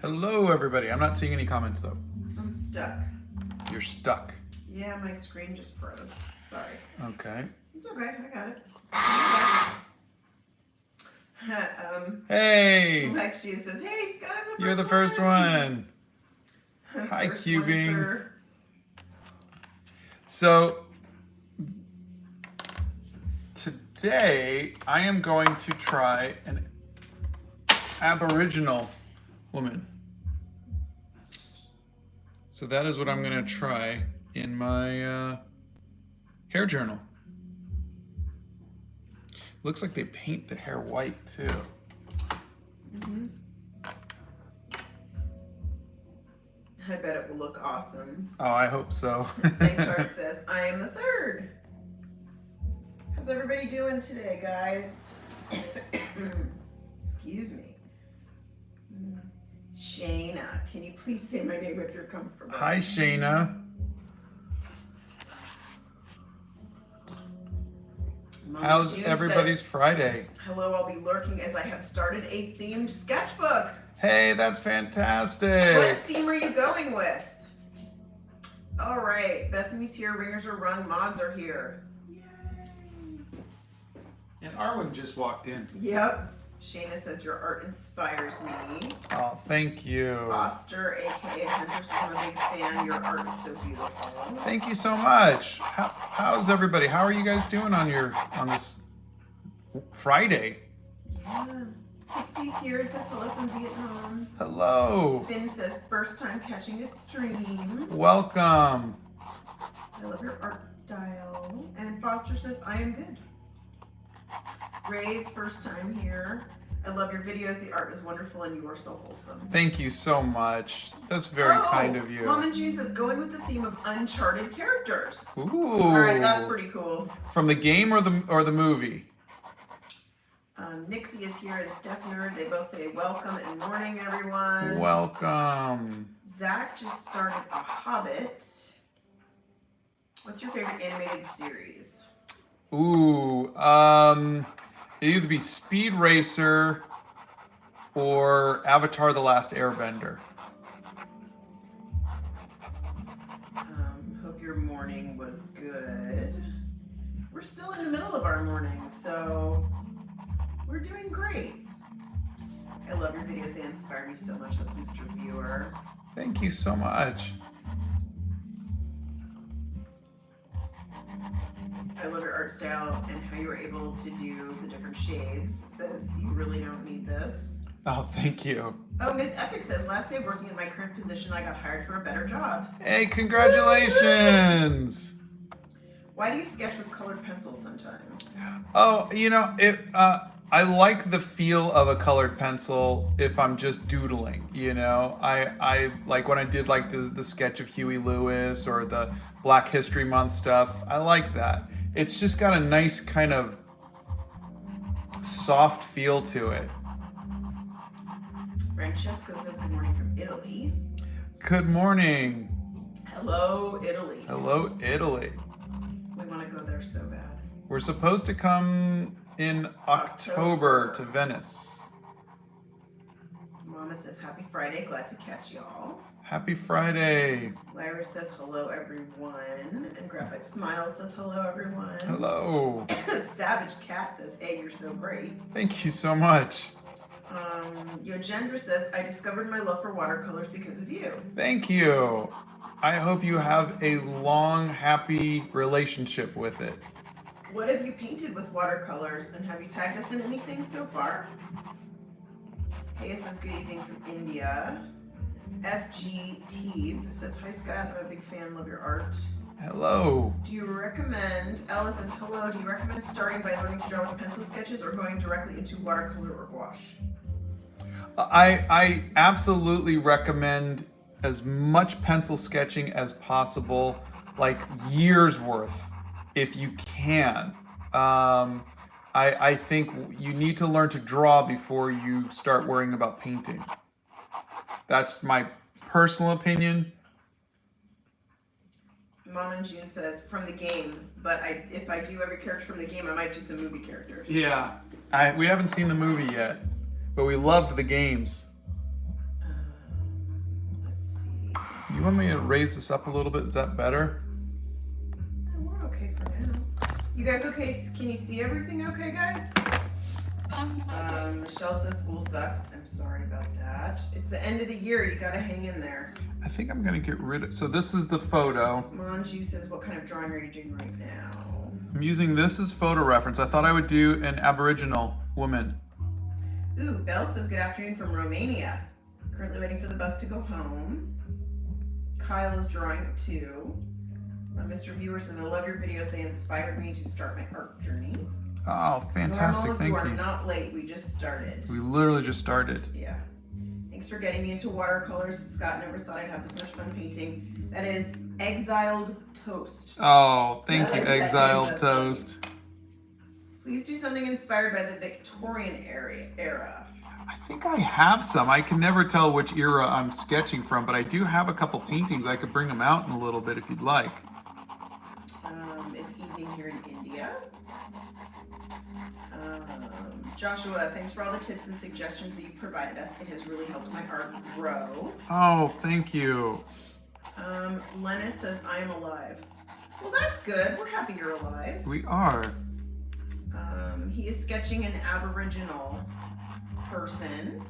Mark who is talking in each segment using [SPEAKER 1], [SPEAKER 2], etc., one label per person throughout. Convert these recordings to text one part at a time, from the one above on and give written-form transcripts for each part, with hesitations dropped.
[SPEAKER 1] Hello, everybody. I'm not seeing any comments, though.
[SPEAKER 2] I'm stuck.
[SPEAKER 1] You're stuck.
[SPEAKER 2] Yeah, my screen just froze. Sorry.
[SPEAKER 1] Okay.
[SPEAKER 2] It's okay. I got it.
[SPEAKER 1] Hey!
[SPEAKER 2] Lexia says, "Hey, Scott, I'm the first one."
[SPEAKER 1] You're the first one. Hi,
[SPEAKER 2] First
[SPEAKER 1] cubing.
[SPEAKER 2] one, sir.
[SPEAKER 1] So, today I am going to try an Aboriginal woman. So that is what I'm going to try in my hair journal. Looks like they paint the hair white too.
[SPEAKER 2] Mm-hmm. I bet it will look awesome.
[SPEAKER 1] Oh, I hope so.
[SPEAKER 2] St. Clark says, "I am the third." How's everybody doing today, guys? Excuse me. Shayna, can you please say my name if you're comfortable?
[SPEAKER 1] Hi, Shayna. How's
[SPEAKER 2] June
[SPEAKER 1] everybody's
[SPEAKER 2] says,
[SPEAKER 1] Friday?
[SPEAKER 2] "Hello, I'll be lurking as I have started a themed sketchbook."
[SPEAKER 1] Hey, that's fantastic.
[SPEAKER 2] What theme are you going with? All right, Bethany's here, ringers are rung, mods are here. Yay.
[SPEAKER 1] And Arwen just walked in.
[SPEAKER 2] Yep. Shayna says your art inspires me.
[SPEAKER 1] Oh, thank you.
[SPEAKER 2] Foster, aka Hunter, says I'm a big fan. Your art is so beautiful.
[SPEAKER 1] Thank you so much. How's everybody? How are you guys doing on this Friday?
[SPEAKER 2] Yeah. Pixie's here. It says hello from Vietnam.
[SPEAKER 1] Hello.
[SPEAKER 2] Finn says first time catching a stream.
[SPEAKER 1] Welcome.
[SPEAKER 2] I love your art style. And Foster says I am good. Ray's first time here. I love your videos. The art is wonderful and you are so wholesome.
[SPEAKER 1] Thank you so much. That's very kind of you.
[SPEAKER 2] Mom and June says going with the theme of uncharted characters.
[SPEAKER 1] Ooh.
[SPEAKER 2] All right, that's pretty cool.
[SPEAKER 1] From the game or the movie?
[SPEAKER 2] Nixie is here and Steph Nerd. They both say welcome and morning, everyone.
[SPEAKER 1] Welcome.
[SPEAKER 2] Zach just started a Hobbit. What's your favorite animated series?
[SPEAKER 1] Ooh, it'd either be Speed Racer or Avatar: The Last Airbender.
[SPEAKER 2] Hope your morning was good. We're still in the middle of our morning, so we're doing great. I love your videos. They inspire me so much. That's Mr. Viewer.
[SPEAKER 1] Thank you so much.
[SPEAKER 2] I love your art style and how you were able to do the different shades. It says you really don't need this.
[SPEAKER 1] Oh, thank you.
[SPEAKER 2] Oh, Miss Epic says, last day of working in my current position, I got hired for a better job.
[SPEAKER 1] Hey, congratulations.
[SPEAKER 2] Why do you sketch with colored pencils sometimes?
[SPEAKER 1] Oh, I like the feel of a colored pencil if I'm just doodling, I like when I did like the sketch of Huey Lewis or the Black History Month stuff. I like that. It's just got a nice kind of soft feel to it.
[SPEAKER 2] Francesco says good morning from Italy.
[SPEAKER 1] Good morning.
[SPEAKER 2] Hello, Italy.
[SPEAKER 1] Hello, Italy.
[SPEAKER 2] We want to go there so bad.
[SPEAKER 1] We're supposed to come in October to Venice.
[SPEAKER 2] Mama says happy Friday, glad to catch y'all.
[SPEAKER 1] Happy Friday.
[SPEAKER 2] Lyra says hello everyone. And Graphic Smile says hello everyone.
[SPEAKER 1] Hello.
[SPEAKER 2] Savage Cat says, hey, you're so great.
[SPEAKER 1] Thank you so much.
[SPEAKER 2] Yogendra says, I discovered my love for watercolors because of you.
[SPEAKER 1] Thank you. I hope you have a long, happy relationship with it.
[SPEAKER 2] What have you painted with watercolors, and have you tagged us in anything so far? Hey, says good evening from India. FG Peeve says, hi Scott, I'm a big fan, love your art.
[SPEAKER 1] Hello.
[SPEAKER 2] Do you recommend, Ella says, hello, do you recommend starting by learning to draw with pencil sketches or going directly into watercolor or gouache?
[SPEAKER 1] I absolutely recommend as much pencil sketching as possible, like years worth, if you can. I think you need to learn to draw before you start worrying about painting. That's my personal opinion.
[SPEAKER 2] Mom and June says, from the game, but if I do every character from the game, I might do some movie characters.
[SPEAKER 1] Yeah. We haven't seen the movie yet, but we loved the games. You want me to raise this up a little bit? Is that better?
[SPEAKER 2] We're okay for now. You guys okay? Can you see everything okay, guys? Michelle says school sucks. I'm sorry about that. It's the end of the year. You gotta hang in there.
[SPEAKER 1] I think I'm gonna get rid of, so this is the photo.
[SPEAKER 2] Manju says, what kind of drawing are you doing right now?
[SPEAKER 1] I'm using this as photo reference. I thought I would do an Aboriginal woman.
[SPEAKER 2] Ooh, Belle says, good afternoon from Romania. Currently waiting for the bus to go home. Kyle is drawing it too. Mr. Viewer says, I love your videos. They inspired me to start my art journey.
[SPEAKER 1] Oh, fantastic.
[SPEAKER 2] Normal,
[SPEAKER 1] Thank
[SPEAKER 2] you.
[SPEAKER 1] you.
[SPEAKER 2] Are not late. We just started.
[SPEAKER 1] We literally just started.
[SPEAKER 2] Yeah. Thanks for getting me into watercolors. Scott never thought I'd have this much fun painting. That is Exiled Toast.
[SPEAKER 1] Oh, thank you,
[SPEAKER 2] That
[SPEAKER 1] Exiled
[SPEAKER 2] is
[SPEAKER 1] Toast.
[SPEAKER 2] Please do something inspired by the Victorian era.
[SPEAKER 1] I think I have some. I can never tell which era I'm sketching from, but I do have a couple paintings. I could bring them out in a little bit if you'd like.
[SPEAKER 2] It's evening here in India. Joshua, thanks for all the tips and suggestions that you've provided us. It has really helped my art grow.
[SPEAKER 1] Oh, thank you.
[SPEAKER 2] Lennis says, I am alive. Well, that's good. We're happy you're alive.
[SPEAKER 1] We are.
[SPEAKER 2] He is sketching an Aboriginal person.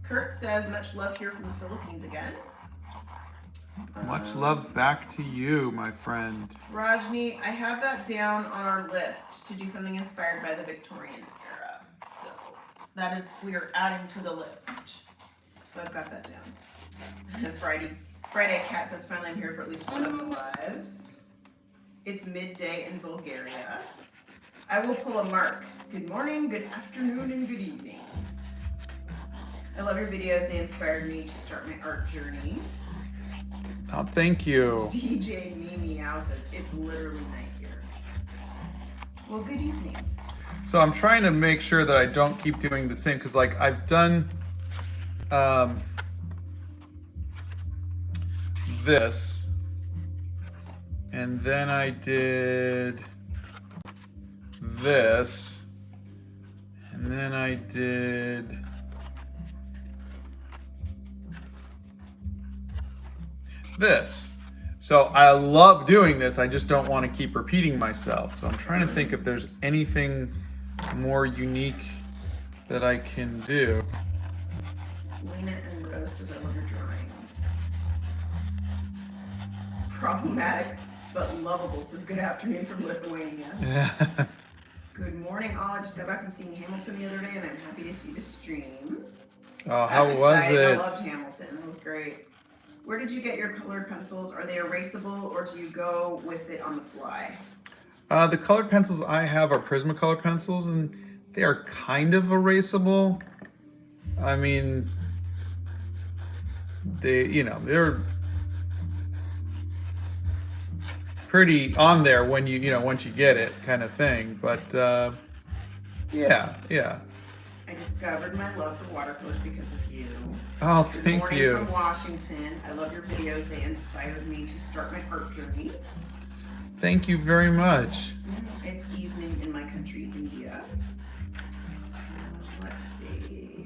[SPEAKER 2] Kurt says, much love here from the Philippines again.
[SPEAKER 1] Much love back to you, my friend.
[SPEAKER 2] Rajni, I have that down on our list to do something inspired by the Victorian era. So that is, we are adding to the list. So I've got that down. Friday Cat says, finally I'm here for at least one of the lives. It's midday in Bulgaria. I will pull a mark. Good morning, good afternoon, and good evening. I love your videos. They inspired me to start my art journey.
[SPEAKER 1] Oh, thank you.
[SPEAKER 2] DJ Meow says, it's literally night here. Well, good evening.
[SPEAKER 1] So I'm trying to make sure that I don't keep doing the same, because like I've done this, and then I did this, and then I did this. So I love doing this, I just don't want to keep repeating myself. So I'm trying to think if there's anything more unique that I can do.
[SPEAKER 2] Lena and Rose says, I love your drawings. Problematic but lovable says, good afternoon from Lithuania. Good morning all. I just got back from seeing Hamilton the other day and I'm happy to see the stream.
[SPEAKER 1] Oh, how was it?
[SPEAKER 2] I loved Hamilton. It was great. Where did you get your colored pencils? Are they erasable or do you go with it on the fly?
[SPEAKER 1] The colored pencils I have are Prismacolor pencils, and they are kind of erasable. I mean, they're pretty on there when once you get it, kind of thing. But yeah.
[SPEAKER 2] I discovered my love for watercolors because of you.
[SPEAKER 1] Oh,
[SPEAKER 2] Good
[SPEAKER 1] thank
[SPEAKER 2] morning
[SPEAKER 1] you.
[SPEAKER 2] From Washington. I love your videos. They inspired me to start my art journey.
[SPEAKER 1] Thank you very much.
[SPEAKER 2] It's evening in my country, India. Let's see.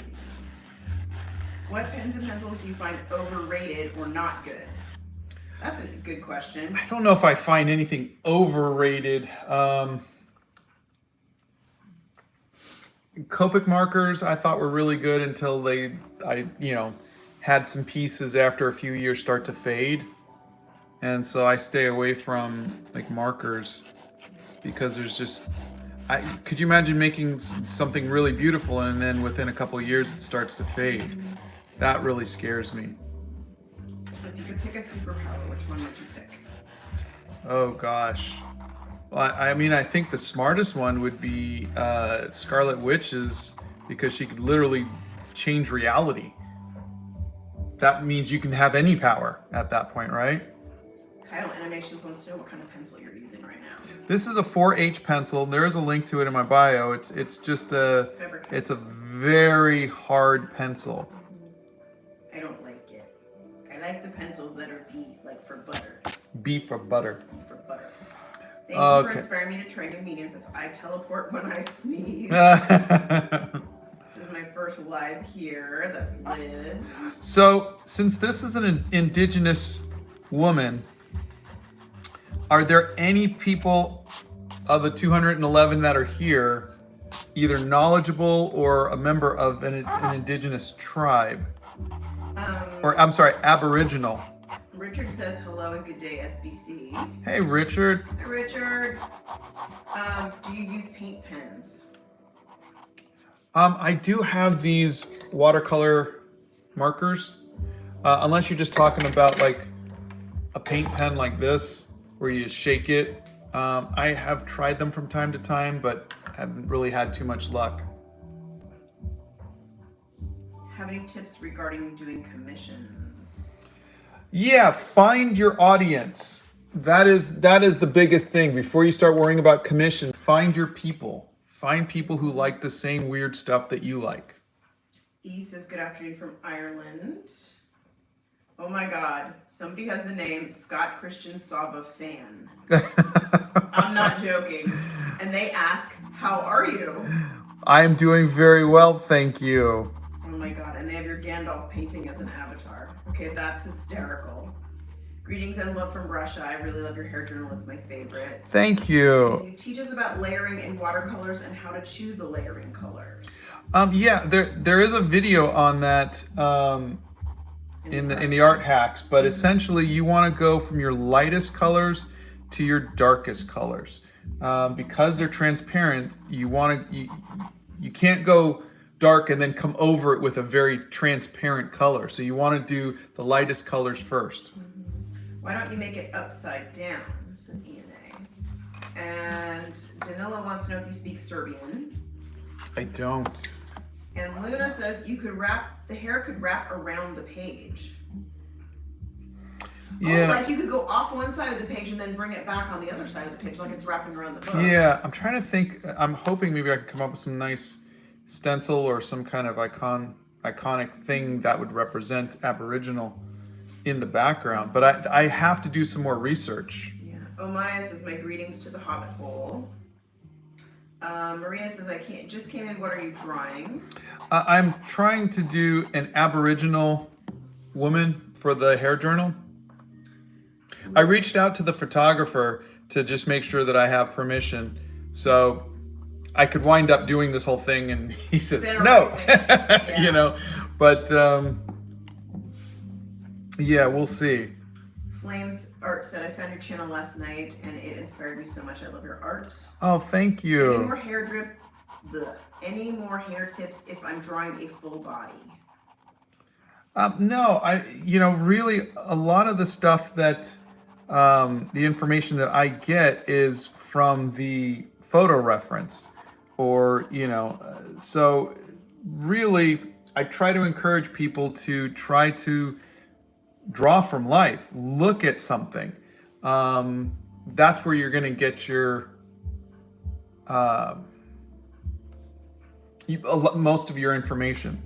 [SPEAKER 2] What pens and pencils do you find overrated or not good? That's a good question.
[SPEAKER 1] I don't know if I find anything overrated. Copic markers I thought were really good until I had some pieces after a few years start to fade. And so I stay away from like markers because there's just, could you imagine making something really beautiful and then within a couple of years it starts to fade? That really scares me.
[SPEAKER 2] So if you could pick a superpower, which one would you pick?
[SPEAKER 1] Oh gosh. Well, I mean, I think the smartest one would be Scarlet Witch's, because she could literally change reality. That means you can have any power at that point, right?
[SPEAKER 2] Kyle Animations wants to know what kind of pencil you're using right now.
[SPEAKER 1] This is a 4H pencil. There is a link to it in my bio. It's just it's a very hard pencil.
[SPEAKER 2] I don't like it. I like the pencils that are B, like for butter.
[SPEAKER 1] B for butter.
[SPEAKER 2] B for butter. Thank you for inspiring me to try new mediums as I teleport when I sneeze. This is my first live here. That's Liz.
[SPEAKER 1] So, since this is an indigenous woman, are there any people of the 211 that are here, either knowledgeable or a member of an indigenous tribe? Or, I'm sorry, Aboriginal.
[SPEAKER 2] Richard says hello and good day, SBC.
[SPEAKER 1] Hey, Richard.
[SPEAKER 2] Hi, Richard. Do you use paint pens?
[SPEAKER 1] I do have these watercolor markers, unless you're just talking about like a paint pen like this, where you shake it. I have tried them from time to time, but haven't really had too much luck.
[SPEAKER 2] Have any tips regarding doing commissions?
[SPEAKER 1] Yeah, find your audience. That is the biggest thing. Before you start worrying about commission, find your people. Find people who like the same weird stuff that you like.
[SPEAKER 2] E says good afternoon from Ireland. Oh my God, somebody has the name Scott Christian Saba fan. I'm not joking. And they ask, how are you?
[SPEAKER 1] I'm doing very well, thank you.
[SPEAKER 2] Oh my God, and they have your Gandalf painting as an avatar. Okay, that's hysterical. Greetings and love from Russia. I really love your hair journal. It's my favorite.
[SPEAKER 1] Thank you.
[SPEAKER 2] Can you teach us about layering in watercolors and how to choose the layering colors?
[SPEAKER 1] Yeah, there is a video on that in the art hacks, but essentially you want to go from your lightest colors to your darkest colors. Because they're transparent, you can't go dark and then come over it with a very transparent color. So you want to do the lightest colors first.
[SPEAKER 2] Why don't you make it upside down, says ENA. And Danilo wants to know if you speak Serbian.
[SPEAKER 1] I don't.
[SPEAKER 2] And Luna says the hair could wrap around the page.
[SPEAKER 1] Yeah.
[SPEAKER 2] Oh, like you could go off one side of the page and then bring it back on the other side of the page, like it's wrapping around the book.
[SPEAKER 1] Yeah, I'm trying to think. I'm hoping maybe I can come up with some nice stencil or some kind of iconic thing that would represent Aboriginal in the background. But I have to do some more research.
[SPEAKER 2] Yeah. Omaya says my greetings to the Hobbit hole. Maria says just came in. What are you drawing?
[SPEAKER 1] I'm trying to do an Aboriginal woman for the hair journal. I reached out to the photographer to just make sure that I have permission, so I could wind up doing this whole thing, and he says no.
[SPEAKER 2] Yeah.
[SPEAKER 1] You know, but yeah, we'll see.
[SPEAKER 2] Flames Art said I found your channel last night and it inspired me so much. I love your art.
[SPEAKER 1] Oh, thank you.
[SPEAKER 2] Any more hair drip? Any more hair tips if I'm drawing a full body?
[SPEAKER 1] No, really a lot of the stuff that the information that I get is from the photo reference, or so really I try to encourage people to try to draw from life, look at something. That's where you're going to get your most of your information.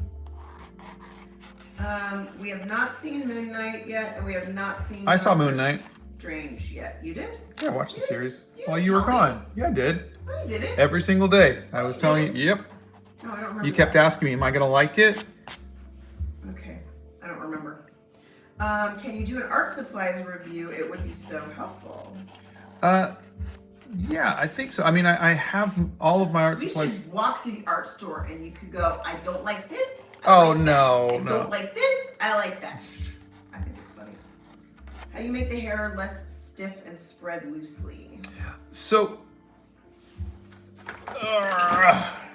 [SPEAKER 2] We have not seen Moon Knight yet, and we have not seen.
[SPEAKER 1] I saw Moon Knight.
[SPEAKER 2] Strange yet. You did?
[SPEAKER 1] Yeah, I watched the series while
[SPEAKER 2] didn't
[SPEAKER 1] you were
[SPEAKER 2] tell me.
[SPEAKER 1] gone. Yeah, I did.
[SPEAKER 2] No, you didn't.
[SPEAKER 1] Every single day. I was telling you, yep.
[SPEAKER 2] No, I don't remember.
[SPEAKER 1] You kept asking me, am I going to like it?
[SPEAKER 2] Okay, I don't remember. Can you do an art supplies review? It would be so helpful.
[SPEAKER 1] Yeah, I think so. I mean, I have all of my art
[SPEAKER 2] We
[SPEAKER 1] supplies.
[SPEAKER 2] should walk to the art store and you could go, I don't like this.
[SPEAKER 1] Oh,
[SPEAKER 2] like
[SPEAKER 1] no,
[SPEAKER 2] that. I
[SPEAKER 1] no.
[SPEAKER 2] don't like this. I like that. I think it's funny. How do you make the hair less stiff and spread loosely?
[SPEAKER 1] So,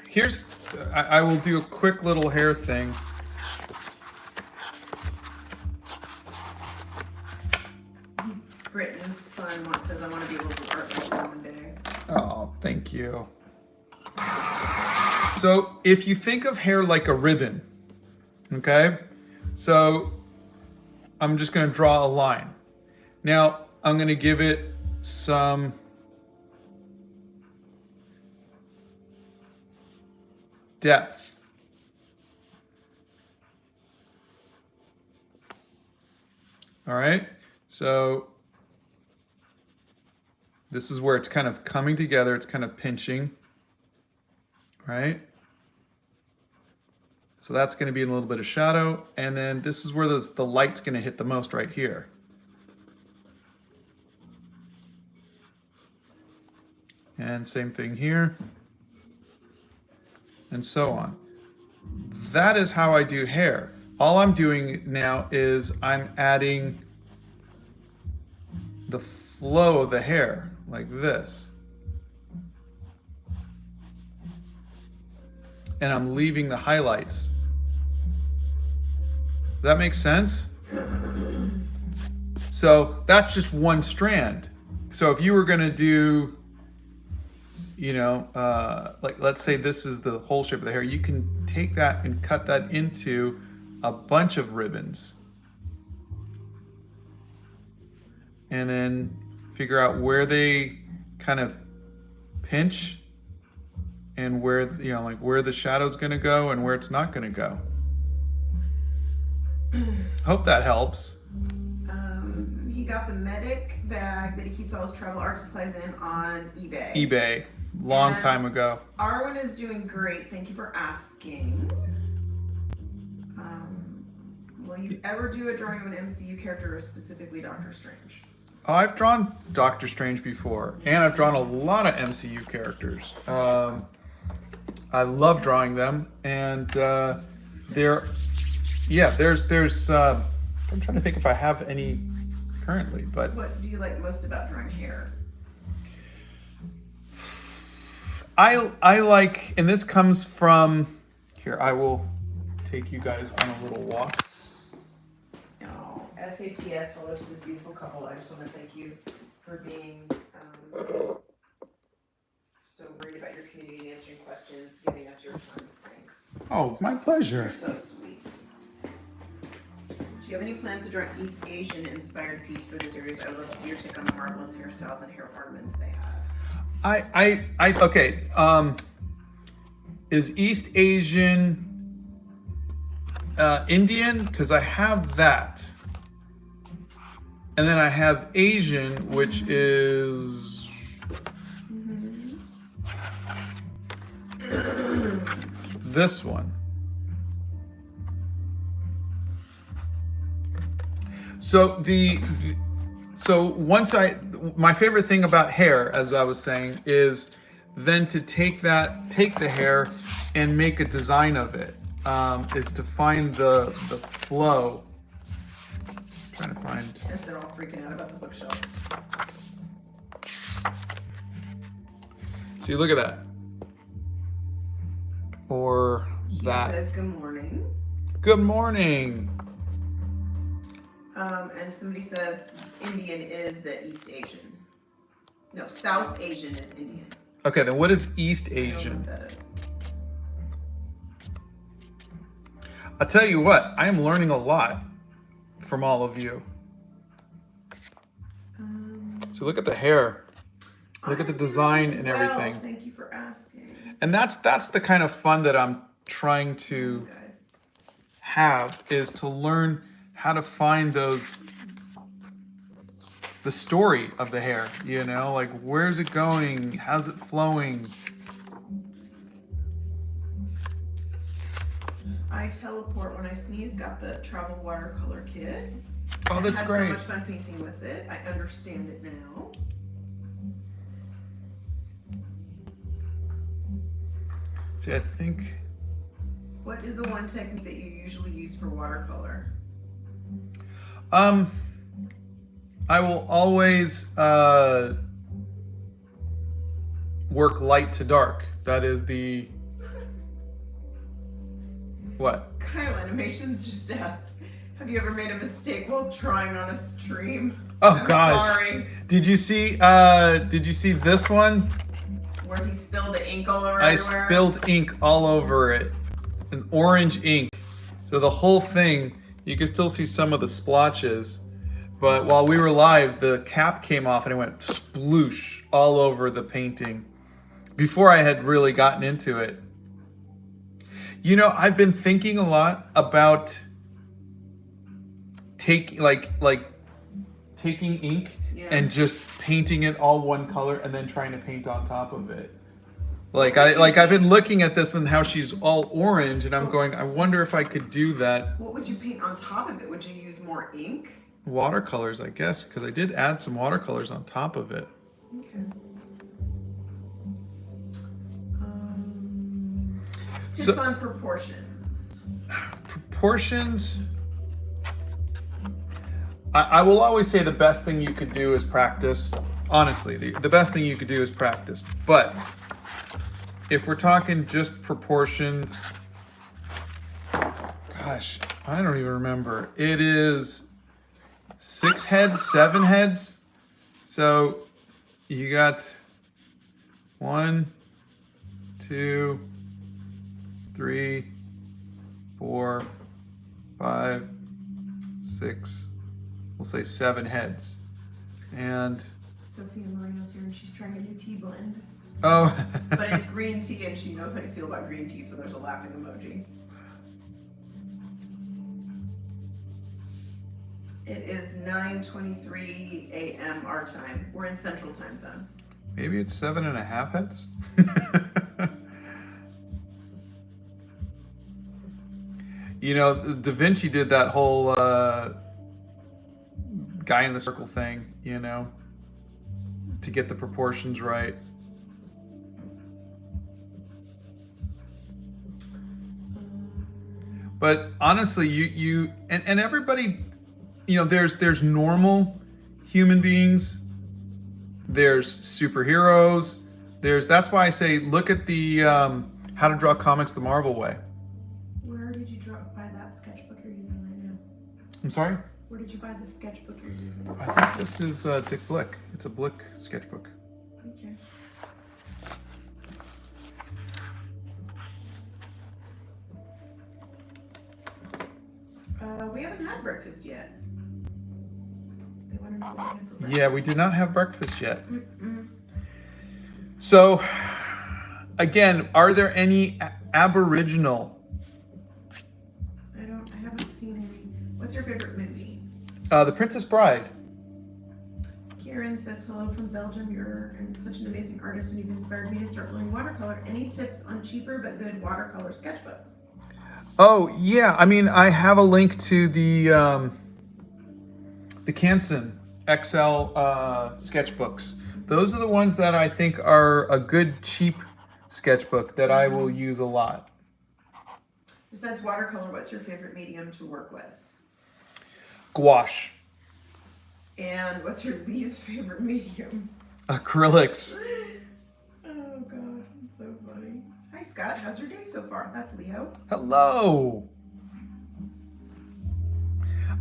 [SPEAKER 1] here's, I will do a quick little hair thing.
[SPEAKER 2] Britain's fun one says, I want to be able to do art like that one day.
[SPEAKER 1] Oh, thank you. So, if you think of hair like a ribbon, okay? So, I'm just going to draw a line. Now, I'm going to give it some depth. All right? So, this is where it's kind of coming together, it's kind of pinching, right? So that's going to be in a little bit of shadow. And then this is where the light's going to hit the most right here. And same thing here. And so on. That is how I do hair. All I'm doing now is I'm adding the flow of the hair like this. And I'm leaving the highlights. Does that make sense? So that's just one strand. So if you were gonna do, you know, like let's say this is the whole shape of the hair, you can take that and cut that into a bunch of ribbons. And then figure out where they kind of pinch and where, you know, like where the shadow's gonna go and where it's not gonna go. Hope that helps.
[SPEAKER 2] He got the medic bag that he keeps all his travel art supplies in on eBay.
[SPEAKER 1] eBay, long
[SPEAKER 2] And
[SPEAKER 1] time ago.
[SPEAKER 2] Arwen is doing great. Thank you for asking. Will you ever do a drawing of an MCU character or specifically Doctor Strange?
[SPEAKER 1] Oh, I've drawn Doctor Strange before, and I've drawn a lot of MCU characters. I love drawing them, and there's. I'm trying to think if I have any currently, but
[SPEAKER 2] What do you like most about drawing hair?
[SPEAKER 1] I like, and this comes from here. I will take you guys on a little walk.
[SPEAKER 2] Oh, SATS, hello to this beautiful couple. I just want to thank you for being so worried about your community and answering questions, giving us your time. Thanks.
[SPEAKER 1] Oh, my pleasure.
[SPEAKER 2] You're so sweet. Do you have any plans to draw an East Asian inspired piece for the series? I would love to see your take on the marvelous hairstyles and hair ornaments they have.
[SPEAKER 1] Okay. Is East Asian Indian? Because I have that. And then I have Asian, which is this one. So my favorite thing about hair, as I was saying, is then to take the hair and make a design of it. Is to find the flow. I'm trying to find.
[SPEAKER 2] If they're all freaking out about the bookshelf.
[SPEAKER 1] See, look at that. Or
[SPEAKER 2] He
[SPEAKER 1] that.
[SPEAKER 2] says good morning.
[SPEAKER 1] Good morning.
[SPEAKER 2] And somebody says Indian is the East Asian. No, South Asian is Indian.
[SPEAKER 1] Okay, then what is East
[SPEAKER 2] I don't know
[SPEAKER 1] Asian?
[SPEAKER 2] what that is.
[SPEAKER 1] I'll tell you what, I am learning a lot from all of you. So look at the hair. Look at the design and everything.
[SPEAKER 2] Thank you for asking.
[SPEAKER 1] And that's the kind of fun that I'm trying to
[SPEAKER 2] Guys.
[SPEAKER 1] have, is to learn how to find the story of the hair, you know, like where's it going? How's it flowing?
[SPEAKER 2] I teleport when I sneeze, got the travel watercolor kit.
[SPEAKER 1] Oh, that's
[SPEAKER 2] Had
[SPEAKER 1] great.
[SPEAKER 2] so much fun painting with it. I understand it now.
[SPEAKER 1] See, I think
[SPEAKER 2] What is the one technique that you usually use for watercolor?
[SPEAKER 1] I will always work light to dark. That is the what?
[SPEAKER 2] Kyle Animations just asked, have you ever made a mistake while drawing on a stream?
[SPEAKER 1] Oh
[SPEAKER 2] I'm
[SPEAKER 1] gosh.
[SPEAKER 2] sorry.
[SPEAKER 1] Did you see this one?
[SPEAKER 2] Where he spilled the ink all over
[SPEAKER 1] I
[SPEAKER 2] everywhere?
[SPEAKER 1] spilled ink all over it. An orange ink. So the whole thing, you can still see some of the splotches. But while we were live, the cap came off and it went sploosh all over the painting before I had really gotten into it. You know, I've been thinking a lot about taking ink
[SPEAKER 2] Yeah.
[SPEAKER 1] and just painting it all one color and then trying to paint on top of it. I've been looking at this and how she's all orange, and I'm going, I wonder if I could do that.
[SPEAKER 2] What would you paint on top of it? Would you use more ink?
[SPEAKER 1] Watercolors, I guess, because I did add some watercolors on top of it.
[SPEAKER 2] Okay. Tips on proportions.
[SPEAKER 1] Proportions. I will always say the best thing you could do is practice. Honestly, the best thing you could do is practice. But if we're talking just proportions, gosh, I don't even remember. It is 6 heads, 7 heads. So you got 1, 2, 3, 4, 5, 6. We'll say 7 heads. And
[SPEAKER 2] Sophia Moreno's here and she's trying a new tea blend.
[SPEAKER 1] oh.
[SPEAKER 2] But it's green tea and she knows how you feel about green tea, so there's a laughing emoji. It is 9:23 a.m. our time. We're in Central Time Zone.
[SPEAKER 1] Maybe it's 7.5 heads. You know, Da Vinci did that whole guy in the circle thing, you know, to get the proportions right. But honestly, you and everybody, you know, there's normal human beings, there's superheroes, that's why I say look at the How to Draw Comics the Marvel Way.
[SPEAKER 2] Where did you buy that sketchbook you're using right now?
[SPEAKER 1] I'm sorry?
[SPEAKER 2] Where did you buy the sketchbook you're using?
[SPEAKER 1] I think this is Dick Blick. It's a Blick sketchbook.
[SPEAKER 2] Okay. We haven't had breakfast yet. They wanted to go in for breakfast.
[SPEAKER 1] Yeah, we did not have breakfast yet.
[SPEAKER 2] Mm-mm.
[SPEAKER 1] So, again, are there any Aboriginal?
[SPEAKER 2] I haven't seen any. What's your favorite movie?
[SPEAKER 1] The Princess Bride.
[SPEAKER 2] Karen says, hello from Belgium. You're such an amazing artist and you've inspired me to start learning watercolor. Any tips on cheaper but good watercolor sketchbooks?
[SPEAKER 1] Oh, yeah. I mean, I have a link to the Canson XL sketchbooks. Those are the ones that I think are a good, cheap sketchbook that I will use a lot.
[SPEAKER 2] Besides watercolor, what's your favorite medium to work with?
[SPEAKER 1] Gouache.
[SPEAKER 2] And what's your least favorite medium?
[SPEAKER 1] Acrylics.
[SPEAKER 2] Oh God, that's so funny. Hi Scott, how's your day so far? That's Leo.
[SPEAKER 1] Hello.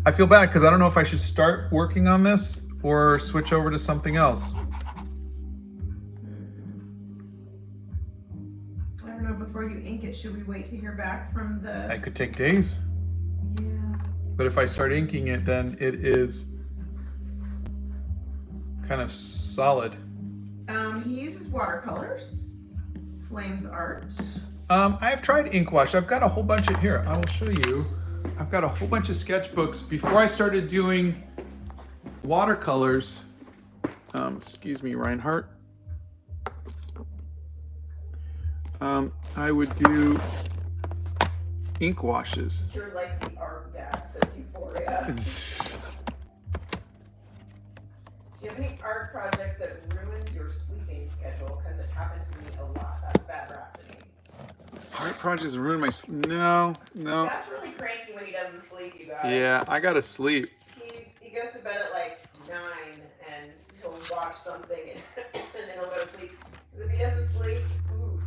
[SPEAKER 1] I feel bad because I don't know if I should start working on this or switch over to something else.
[SPEAKER 2] I don't know, before you ink it, should we wait to hear back from the...
[SPEAKER 1] It could take days.
[SPEAKER 2] Yeah.
[SPEAKER 1] But if I start inking it, then it is kind of solid.
[SPEAKER 2] He uses watercolors, Flames Art.
[SPEAKER 1] I've tried ink wash. I've got a whole bunch of here. I will show you. I've got a whole bunch of sketchbooks. Before I started doing watercolors, excuse me, Reinhardt. I would do ink washes.
[SPEAKER 2] You're like the art dad, says Euphoria. Do you have any art projects that ruined your sleeping schedule? Because it happens to me a lot. That's bad rhapsody.
[SPEAKER 1] Art projects ruin my no.
[SPEAKER 2] That's really cranky when he doesn't sleep, you guys.
[SPEAKER 1] Yeah, I gotta sleep.
[SPEAKER 2] He goes to bed at like 9 and he'll watch something and then he'll go to sleep. Because if he doesn't sleep, oof,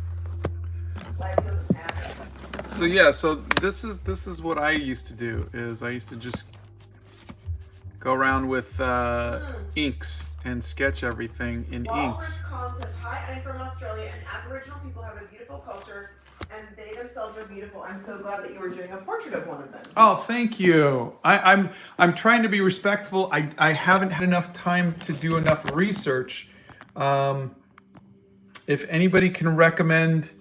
[SPEAKER 2] life doesn't happen.
[SPEAKER 1] So yeah, so this is what I used to do. Is I used to just go around with inks and sketch everything in inks.
[SPEAKER 2] Collins says, hi, I'm from Australia and Aboriginal people have a beautiful culture and they themselves are beautiful. I'm so glad that you were doing a portrait of one of them.
[SPEAKER 1] Oh, thank you. I'm trying to be respectful. I haven't had enough time to do enough research. If anybody can recommend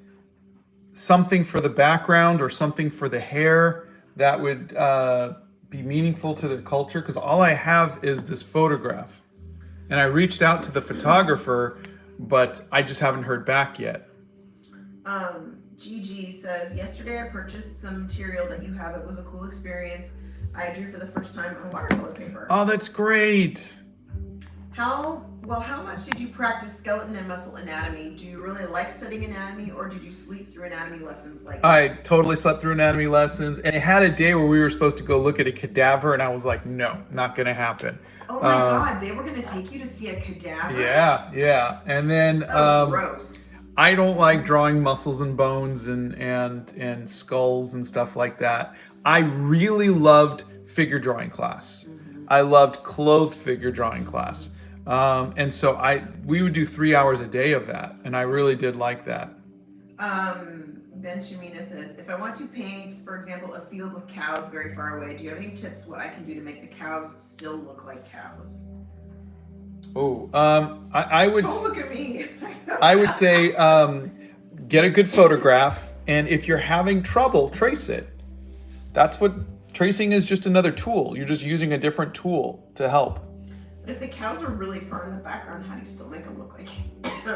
[SPEAKER 1] something for the background or something for the hair that would be meaningful to the culture, because all I have is this photograph. And I reached out to the photographer, but I just haven't heard back yet.
[SPEAKER 2] Gigi says, yesterday I purchased some material that you have. It was a cool experience. I drew for the first time on watercolor paper.
[SPEAKER 1] Oh, that's great.
[SPEAKER 2] How much did you practice skeleton and muscle anatomy? Do you really like studying anatomy, or did you sleep through anatomy lessons like
[SPEAKER 1] I totally slept through anatomy lessons, and it had a day where we were supposed to go look at a cadaver, and I was like, no, not gonna happen.
[SPEAKER 2] Oh my God, they were gonna take you to see a cadaver?
[SPEAKER 1] Yeah. And then
[SPEAKER 2] gross.
[SPEAKER 1] I don't like drawing muscles and bones and skulls and stuff like that. I really loved figure drawing class. I loved clothed figure drawing class. And so we would do 3 hours a day of that, and I really did like that.
[SPEAKER 2] Ben Shamina says, if I want to paint, for example, a field with cows very far away, do you have any tips what I can do to make the cows still look like cows?
[SPEAKER 1] Oh, I would.
[SPEAKER 2] Don't look at me.
[SPEAKER 1] I would say get a good photograph, and if you're having trouble, trace it. That's what tracing is, just another tool. You're just using a different tool to help.
[SPEAKER 2] But if the cows are really far in the background, how do you still make them look like,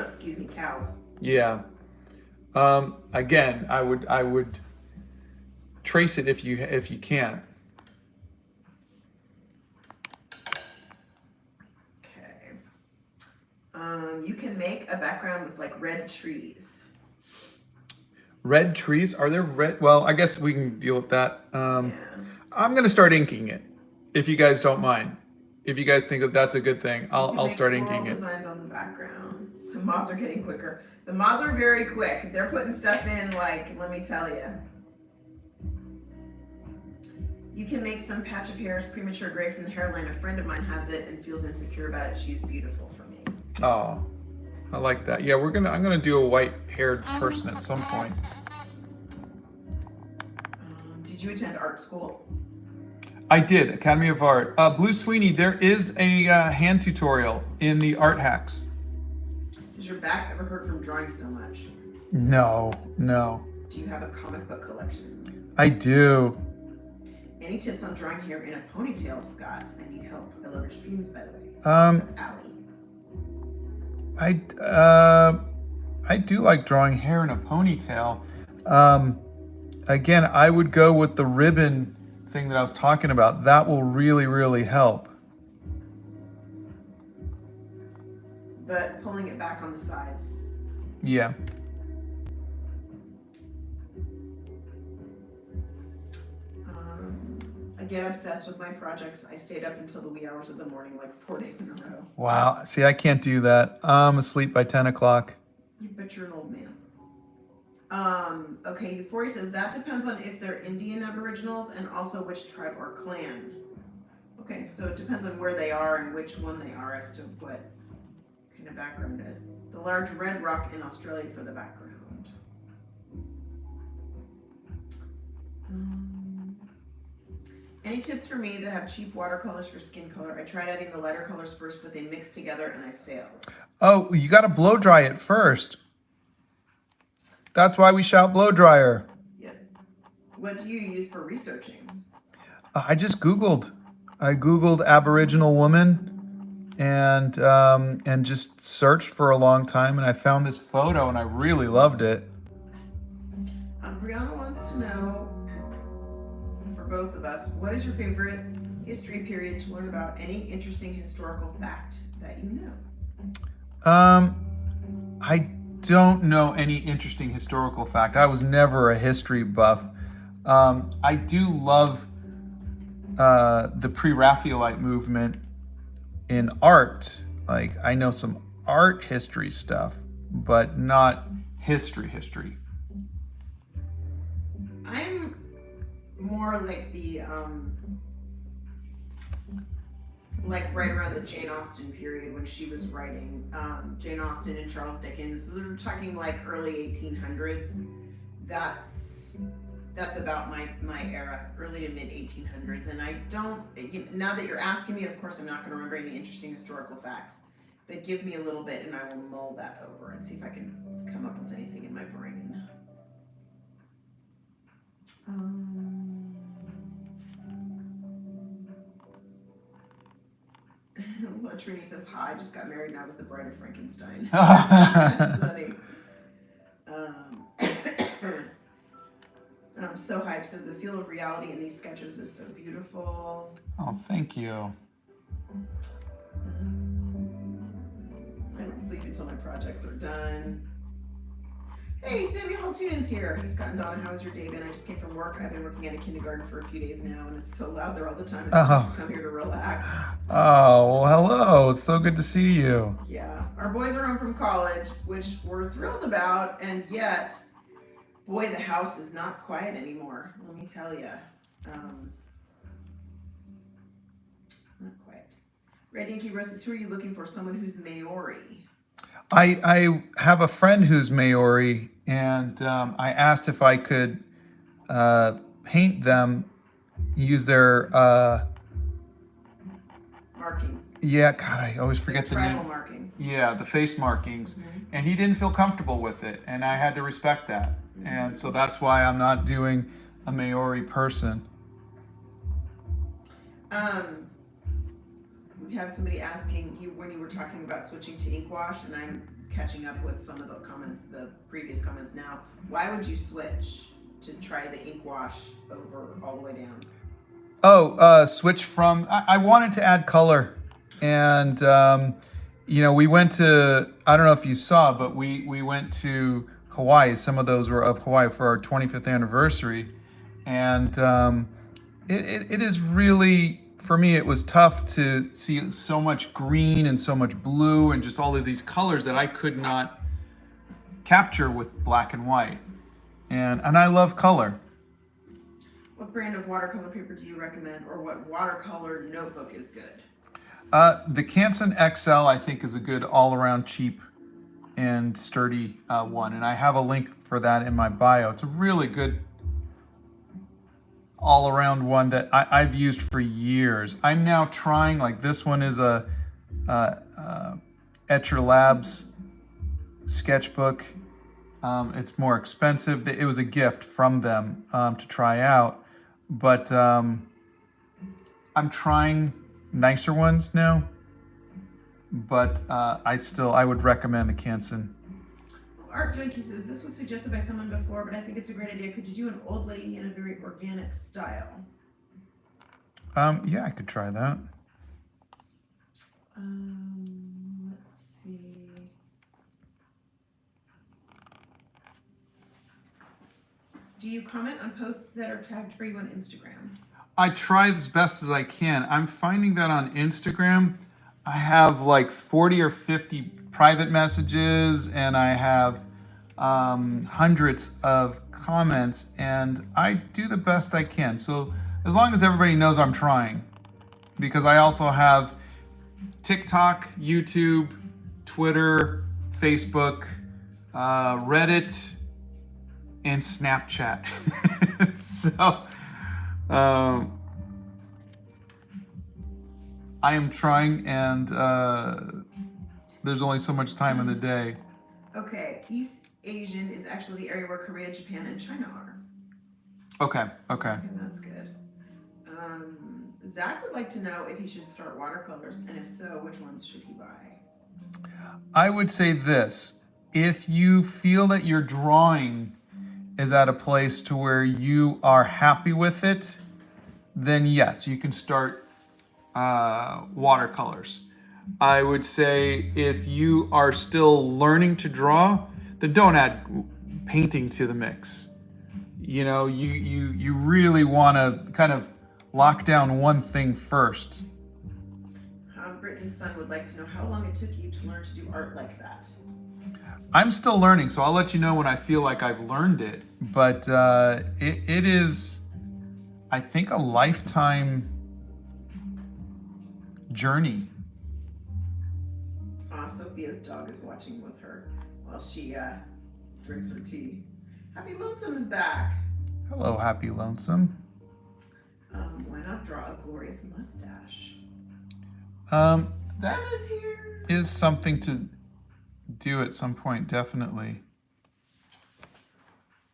[SPEAKER 2] excuse me, cows?
[SPEAKER 1] Yeah. Again, I would trace it if you can.
[SPEAKER 2] Okay. You can make a background with like red trees.
[SPEAKER 1] Red trees? Are there red? Well, I guess we can deal with that.
[SPEAKER 2] Yeah.
[SPEAKER 1] I'm gonna start inking it, if you guys don't mind. If you guys think that that's a good thing, I'll start inking it.
[SPEAKER 2] Designs on the background. The mods are getting quicker. The mods are very quick. They're putting stuff in like, let me tell you. You can make some patch of hair is premature gray from the hairline. A friend of mine has it and feels insecure about it. She's beautiful for me.
[SPEAKER 1] Oh, I like that. Yeah, I'm gonna do a white-haired person at some point.
[SPEAKER 2] Did you attend art school?
[SPEAKER 1] I did, Academy of Art. Blue Sweeney, there is a hand tutorial in the art hacks.
[SPEAKER 2] Has your back ever hurt from drawing so much?
[SPEAKER 1] No.
[SPEAKER 2] Do you have a comic book collection?
[SPEAKER 1] I do.
[SPEAKER 2] Any tips on drawing hair in a ponytail, Scott? I need help. I love your streams, by the way. That's Allie.
[SPEAKER 1] I do like drawing hair in a ponytail. Again, I would go with the ribbon thing that I was talking about. That will really, really help.
[SPEAKER 2] But pulling it back on the sides.
[SPEAKER 1] Yeah.
[SPEAKER 2] I get obsessed with my projects. I stayed up until the wee hours of the morning, like 4 days in a row.
[SPEAKER 1] Wow. See, I can't do that. I'm asleep by 10 o'clock.
[SPEAKER 2] But you're an old man. Okay, Euphoria says that depends on if they're Indian Aboriginals and also which tribe or clan. Okay, so it depends on where they are and which one they are as to what kind of background it is. The large red rock in Australia for the background. Any tips for me that have cheap watercolors for skin color? I tried adding the lighter colors first, but they mixed together and I failed.
[SPEAKER 1] Oh, you got to blow dry it first. That's why we shout blow dryer.
[SPEAKER 2] Yeah. What do you use for researching?
[SPEAKER 1] I just Googled. I Googled Aboriginal woman and just searched for a long time, and I found this photo and I really loved it.
[SPEAKER 2] Brianna wants to know, for both of us, what is your favorite history period to learn about? Any interesting historical fact that you know?
[SPEAKER 1] I don't know any interesting historical fact. I was never a history buff. I do love the pre-Raphaelite movement in art. Like, I know some art history stuff, but not history.
[SPEAKER 2] I'm more like the like right around the Jane Austen period when she was writing. Jane Austen and Charles Dickens. So they're talking like early 1800s. That's about my era, early to mid 1800s. And I don't, now that you're asking me, of course I'm not going to remember any interesting historical facts, but give me a little bit and I will mull that over and see if I can come up with anything in my brain. Trini says, hi, I just got married and I was the bride of Frankenstein. That's funny. says the feel of reality in these sketches is so beautiful.
[SPEAKER 1] Oh, thank you.
[SPEAKER 2] I don't sleep until my projects are done. Hey, Samuel Haltunen's here. He's gotten Donna, how's your day been? I just came from work. I've been working at a kindergarten for a few days now, and it's so loud there all the time. It's supposed to come here to relax.
[SPEAKER 1] Oh, well, hello. It's so good to see you.
[SPEAKER 2] Yeah, our boys are home from college, which we're thrilled about, and yet, boy, the house is not quiet anymore. Let me tell you. Not quiet. Red Inky Rose says, who are you looking for? Someone who's Maori.
[SPEAKER 1] I have a friend who's Maori, and I asked if I could paint them, use their
[SPEAKER 2] Markings.
[SPEAKER 1] yeah, God, I always forget the
[SPEAKER 2] Tribal
[SPEAKER 1] name.
[SPEAKER 2] markings.
[SPEAKER 1] Yeah, the face markings. And he didn't feel comfortable with it, and I had to respect that. And so that's why I'm not doing a Maori person.
[SPEAKER 2] We have somebody asking you when you were talking about switching to ink wash, and I'm catching up with some of the comments, the previous comments now. Why would you switch to try the ink wash over all the way down?
[SPEAKER 1] Oh, switch from, I wanted to add color. And, you know, we went to, I don't know if you saw, but we went to Hawaii. Some of those were of Hawaii for our 25th anniversary. And it is really, for me, it was tough to see so much green and so much blue and just all of these colors that I could not capture with black and white. And I love color.
[SPEAKER 2] What brand of watercolor paper do you recommend, or what watercolor notebook is good?
[SPEAKER 1] The Canson XL, I think, is a good all-around cheap and sturdy one. And I have a link for that in my bio. It's a really good all-around one that I've used for years. I'm now trying, like this one is a Etcher Labs sketchbook. It's more expensive. It was a gift from them to try out. But I'm trying nicer ones now. But I would recommend the Canson.
[SPEAKER 2] Art Junkie says, this was suggested by someone before, but I think it's a great idea. Could you do an old lady in a very organic style?
[SPEAKER 1] Yeah, I could try that.
[SPEAKER 2] Let's see. Do you comment on posts that are tagged for you on Instagram?
[SPEAKER 1] I try as best as I can. I'm finding that on Instagram, I have like 40 or 50 private messages, and I have hundreds of comments, and I do the best I can. So as long as everybody knows I'm trying, because I also have TikTok, YouTube, Twitter, Facebook, Reddit, and Snapchat. So I am trying, and there's only so much time in the day.
[SPEAKER 2] Okay, East Asian is actually the area where Korea, Japan, and China are.
[SPEAKER 1] Okay.
[SPEAKER 2] And that's good. Zach would like to know if he should start watercolors, and if so, which ones should he buy?
[SPEAKER 1] I would say this. If you feel that your drawing is at a place to where you are happy with it, then yes, you can start watercolors. I would say if you are still learning to draw, then don't add painting to the mix. You know, you really want to kind of lock down one thing first.
[SPEAKER 2] Britain's son would like to know how long it took you to learn to do art like that.
[SPEAKER 1] I'm still learning, so I'll let you know when I feel like I've learned it. But it is, I think, a lifetime journey.
[SPEAKER 2] Sophia's dog is watching with her while she drinks her tea. Happy Lonesome is back.
[SPEAKER 1] Hello, Happy Lonesome.
[SPEAKER 2] Why not draw a glorious mustache?
[SPEAKER 1] That
[SPEAKER 2] Emma's here.
[SPEAKER 1] is something to do at some point, definitely.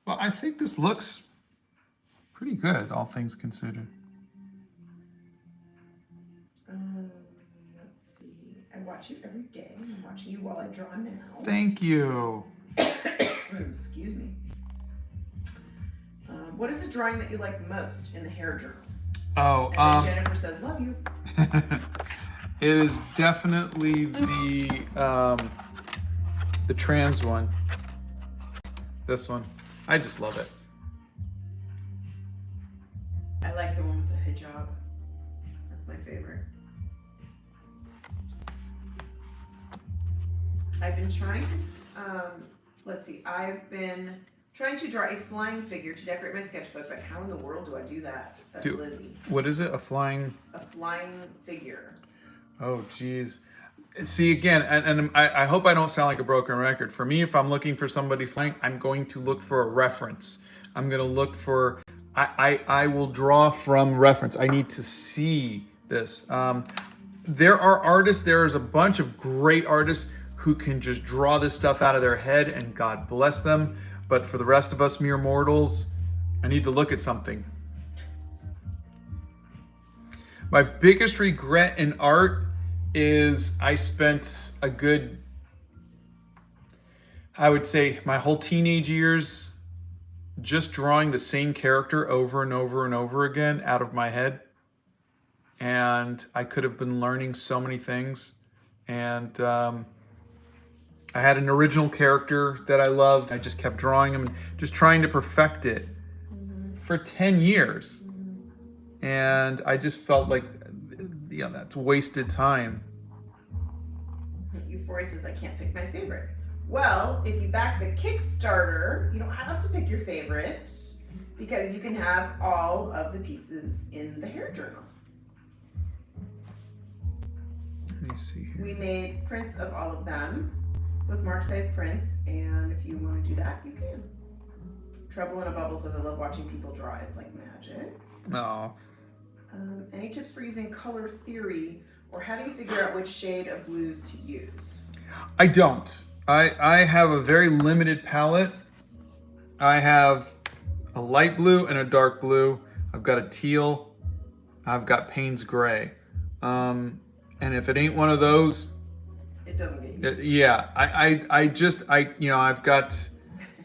[SPEAKER 1] Well, I think this looks pretty good, all things considered.
[SPEAKER 2] Let's see. I watch you every day. I'm watching you while I draw now.
[SPEAKER 1] Thank you.
[SPEAKER 2] Excuse me. What is the drawing that you like most in the hair journal?
[SPEAKER 1] Oh,
[SPEAKER 2] And then Jennifer says, "Love you."
[SPEAKER 1] it is definitely the trans one. This one. I just love it.
[SPEAKER 2] I like the one with the hijab. That's my favorite. I've been trying to, let's see, I've been trying to draw a flying figure to decorate my sketchbook, but how in the world do I do that? That's Lizzie.
[SPEAKER 1] What is it? A flying
[SPEAKER 2] Figure.
[SPEAKER 1] Oh, geez. See, again, and I hope I don't sound like a broken record. For me, if I'm looking for somebody flying, I'm going to look for a reference. I'm going to look for, I will draw from reference. I need to see this. There are artists, there is a bunch of great artists who can just draw this stuff out of their head, and God bless them. But for the rest of us mere mortals, I need to look at something. My biggest regret in art is I spent a good, I would say, my whole teenage years just drawing the same character over and over and over again out of my head. And I could have been learning so many things. And I had an original character that I loved. I just kept drawing him and just trying to perfect it for 10 years. And I just felt like, yeah, that's wasted time.
[SPEAKER 2] Euphoria says, I can't pick my favorite. Well, if you back the Kickstarter, you don't have to pick your favorite because you can have all of the pieces in the hair journal.
[SPEAKER 1] Let me see here.
[SPEAKER 2] We made prints of all of them, bookmark size prints, and if you want to do that, you can. Trouble in a Bubble says, I love watching people draw. It's like magic.
[SPEAKER 1] Oh.
[SPEAKER 2] Any tips for using color theory, or how do you figure out which shade of blues to use?
[SPEAKER 1] I don't. I have a very limited palette. I have a light blue and a dark blue. I've got a teal. I've got Payne's gray. And if it ain't one of those,
[SPEAKER 2] it doesn't get used.
[SPEAKER 1] Yeah, I've got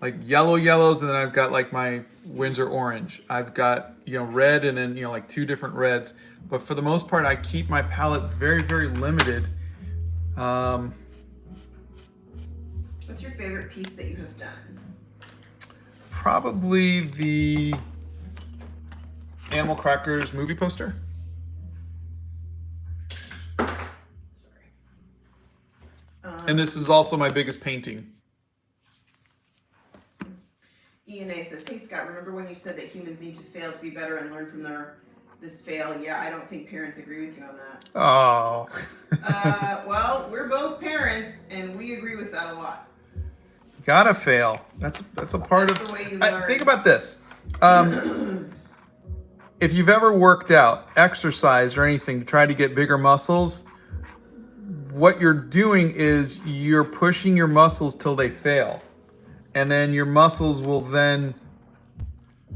[SPEAKER 1] like yellows, and then I've got like my Windsor orange. I've got, red, and then, like 2 different reds. But for the most part, I keep my palette very, very limited.
[SPEAKER 2] What's your favorite piece that you have done?
[SPEAKER 1] Probably the Animal Crackers movie poster.
[SPEAKER 2] Sorry.
[SPEAKER 1] And this is also my biggest painting.
[SPEAKER 2] ENA says, hey Scott, remember when you said that humans need to fail to be better and learn from this fail? Yeah, I don't think parents agree with you on that.
[SPEAKER 1] Oh.
[SPEAKER 2] Well, we're both parents, and we agree with that a lot.
[SPEAKER 1] Gotta fail. That's a part
[SPEAKER 2] That's
[SPEAKER 1] of
[SPEAKER 2] the way you learn.
[SPEAKER 1] Think about this. If you've ever worked out, exercised, or anything to try to get bigger muscles, what you're doing is you're pushing your muscles till they fail. And then your muscles will then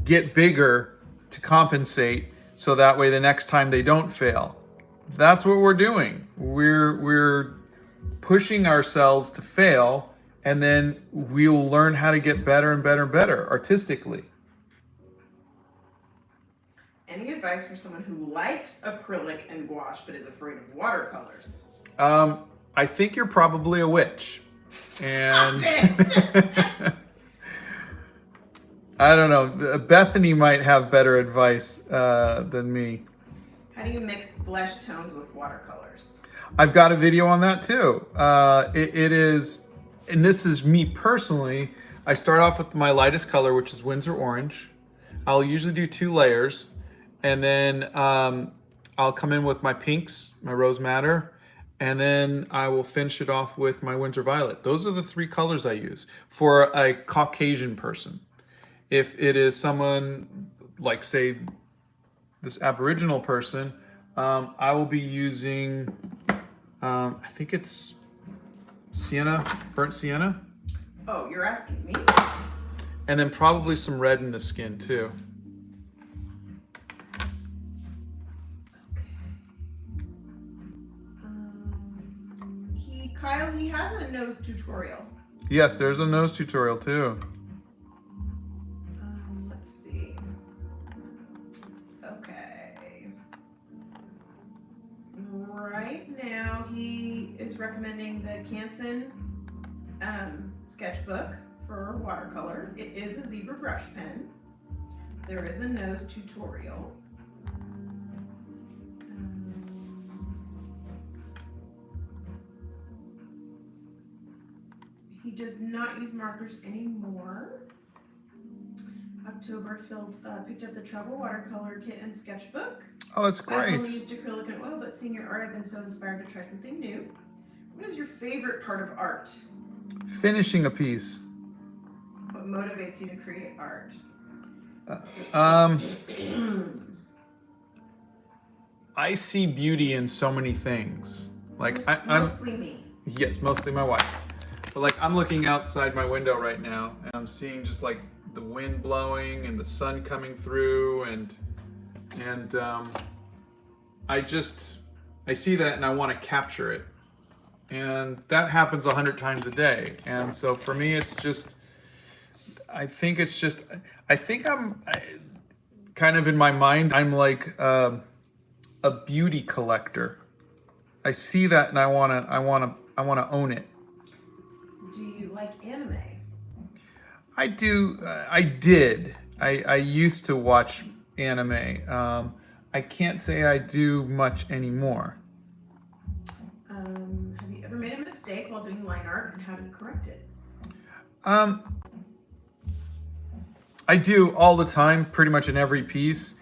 [SPEAKER 1] get bigger to compensate, so that way the next time they don't fail. That's what we're doing. We're pushing ourselves to fail, and then we'll learn how to get better and better and better artistically.
[SPEAKER 2] Any advice for someone who likes acrylic and gouache but is afraid of watercolors?
[SPEAKER 1] I think you're probably a witch. And I don't know. Bethany might have better advice than me.
[SPEAKER 2] How do you mix flesh tones with watercolors?
[SPEAKER 1] I've got a video on that too. It is, and this is me personally. I start off with my lightest color, which is Windsor orange. I'll usually do 2 layers, and then I'll come in with my pinks, my rose madder, and then I will finish it off with my Windsor violet. Those are the 3 colors I use for a Caucasian person. If it is someone like, say, this Aboriginal person, I will be using, I think it's sienna, burnt sienna.
[SPEAKER 2] Oh, you're asking me?
[SPEAKER 1] And then probably some red in the skin too.
[SPEAKER 2] Kyle, he has a nose tutorial.
[SPEAKER 1] Yes, there's a nose tutorial too.
[SPEAKER 2] Let's see. Okay. Right now, he is recommending the Canson sketchbook for watercolor. It is a zebra brush pen. There is a nose tutorial. He does not use markers anymore. October picked up the travel watercolor kit and sketchbook.
[SPEAKER 1] Oh, that's
[SPEAKER 2] I've
[SPEAKER 1] great.
[SPEAKER 2] only used acrylic and oil, but seeing your art, I've been so inspired to try something new. What is your favorite part of art?
[SPEAKER 1] Finishing a piece.
[SPEAKER 2] What motivates you to create art?
[SPEAKER 1] I see beauty in so many things. Like I'm
[SPEAKER 2] mostly me.
[SPEAKER 1] Yes, mostly my wife. But like I'm looking outside my window right now and I'm seeing just like the wind blowing and the sun coming through and I see that and I want to capture it. And that happens 100 times a day. And so for me it's just I think I'm kind of in my mind I'm like a beauty collector. I see that and I want to own it.
[SPEAKER 2] Do you like anime?
[SPEAKER 1] I do. I did. I used to watch anime. I can't say I do much anymore.
[SPEAKER 2] Have you ever made a mistake while doing line art, and how do you correct it?
[SPEAKER 1] I do all the time, pretty much in every piece.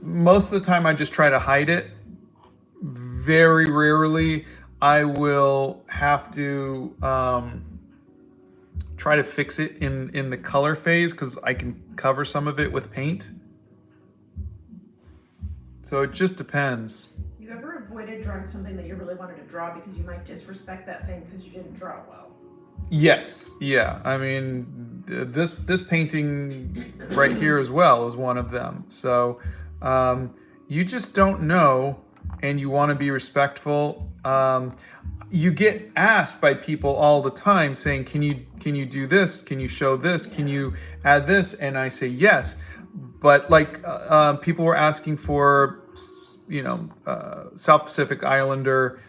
[SPEAKER 1] Most of the time I just try to hide it. Very rarely I will have to try to fix it in the color phase because I can cover some of it with paint. So it just depends.
[SPEAKER 2] You ever avoided drawing something that you really wanted to draw because you might disrespect that thing because you didn't draw it well?
[SPEAKER 1] Yes, yeah. I mean, this painting right here as well is one of them. So you just don't know, and you want to be respectful. You get asked by people all the time saying, can you do this? Can you show this? Can you add this? And I say yes. But like people were asking for, South Pacific Islander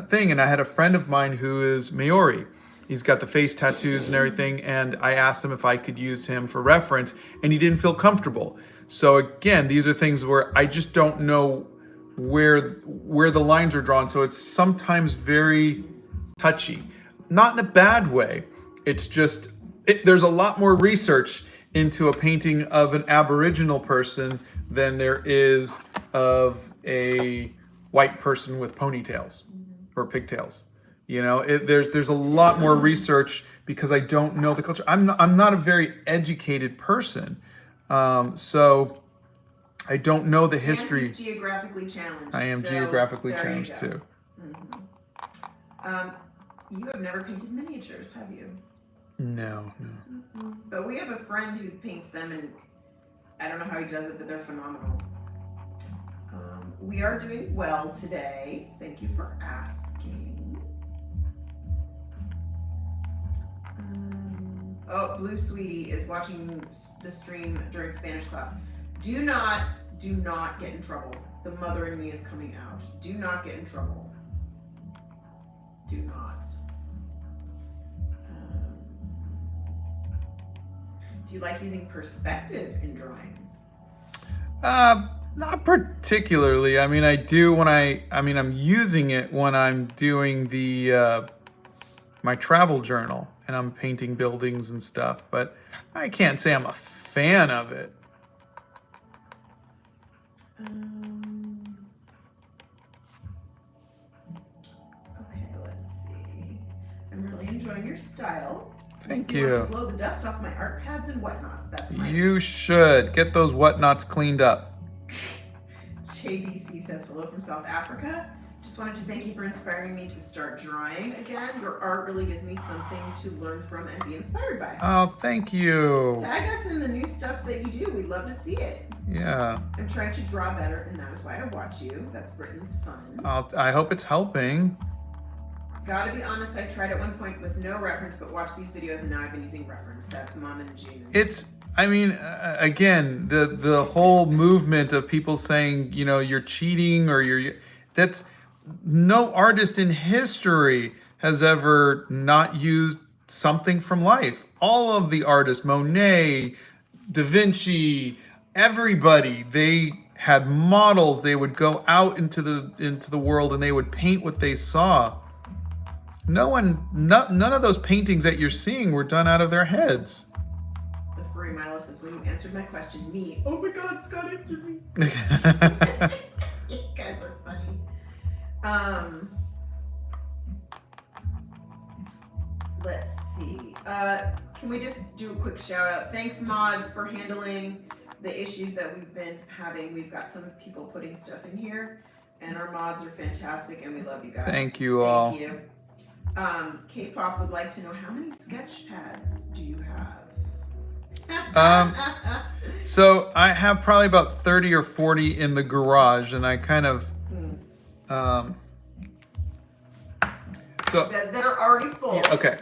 [SPEAKER 1] thing. And I had a friend of mine who is Maori. He's got the face tattoos and everything. And I asked him if I could use him for reference and he didn't feel comfortable. So again, these are things where I just don't know where the lines are drawn. So it's sometimes very touchy, not in a bad way. It's just, there's a lot more research into a painting of an Aboriginal person than there is of a white person with ponytails or pigtails. There's a lot more research because I don't know the culture. I'm not a very educated person. So I don't know the history.
[SPEAKER 2] And he's geographically challenged.
[SPEAKER 1] I am geographically challenged too.
[SPEAKER 2] Mm-hmm. You have never painted miniatures, have you?
[SPEAKER 1] No.
[SPEAKER 2] Mm-hmm. But we have a friend who paints them, and I don't know how he does it, but they're phenomenal. We are doing well today. Thank you for asking. Blue Sweetie is watching the stream during Spanish class. Do not get in trouble. The mother in me is coming out. Do not get in trouble. Do not. Do you like using perspective in drawings?
[SPEAKER 1] Not particularly. I mean, I do when I'm using it when I'm doing the my travel journal and I'm painting buildings and stuff, but I can't say I'm a fan of it.
[SPEAKER 2] Okay, let's see. I'm really enjoying your style.
[SPEAKER 1] Thank
[SPEAKER 2] you.
[SPEAKER 1] you.
[SPEAKER 2] Want to blow the dust off my art pads and whatnots. That's my.
[SPEAKER 1] You should get those whatnots cleaned up.
[SPEAKER 2] JBC says hello from South Africa. Just wanted to thank you for inspiring me to start drawing again. Your art really gives me something to learn from and be inspired by.
[SPEAKER 1] Oh, thank you.
[SPEAKER 2] Tag us in the new stuff that you do. We'd love to see it.
[SPEAKER 1] Yeah.
[SPEAKER 2] I'm trying to draw better, and that is why I watch you. That's Britain's fun.
[SPEAKER 1] I hope it's helping.
[SPEAKER 2] Gotta be honest, I tried at one point with no reference, but watched these videos, and now I've been using reference. That's Mom and June.
[SPEAKER 1] I mean, again, the whole movement of people saying, you know, you're cheating or that's no artist in history has ever not used something from life. All of the artists, Monet, Da Vinci, everybody, they had models. They would go out into the world and they would paint what they saw. None of those paintings that you're seeing were done out of their heads.
[SPEAKER 2] The furry Milo says, when you answered my question, me. Oh my God, Scott answered me. You guys are funny. Let's see. Can we just do a quick shout out? Thanks, mods, for handling the issues that we've been having. We've got some people putting stuff in here, and our mods are fantastic, and we love you guys.
[SPEAKER 1] Thank you all.
[SPEAKER 2] Thank you. K-pop would like to know, how many sketch pads do you have?
[SPEAKER 1] So I have probably about 30 or 40 in the garage, and I kind of so
[SPEAKER 2] that are already full.
[SPEAKER 1] okay.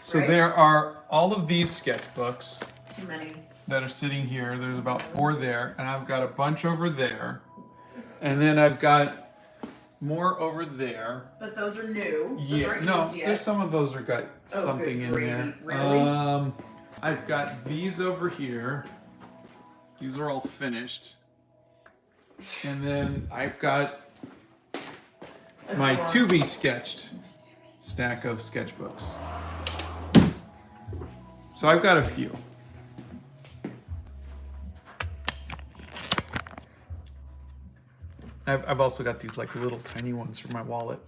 [SPEAKER 1] So
[SPEAKER 2] right?
[SPEAKER 1] there are all of these sketchbooks
[SPEAKER 2] Too many.
[SPEAKER 1] that are sitting here. There's about 4 there, and I've got a bunch over there, and then I've got more over there.
[SPEAKER 2] But those are new. Those
[SPEAKER 1] Yeah,
[SPEAKER 2] aren't
[SPEAKER 1] no,
[SPEAKER 2] used yet.
[SPEAKER 1] there's some of those are got something
[SPEAKER 2] good
[SPEAKER 1] in
[SPEAKER 2] gravy.
[SPEAKER 1] there.
[SPEAKER 2] Really?
[SPEAKER 1] I've got these over here. These are all finished. And then I've got my to be sketched stack of sketchbooks. So I've got a few. I've also got these like little tiny ones for my wallet.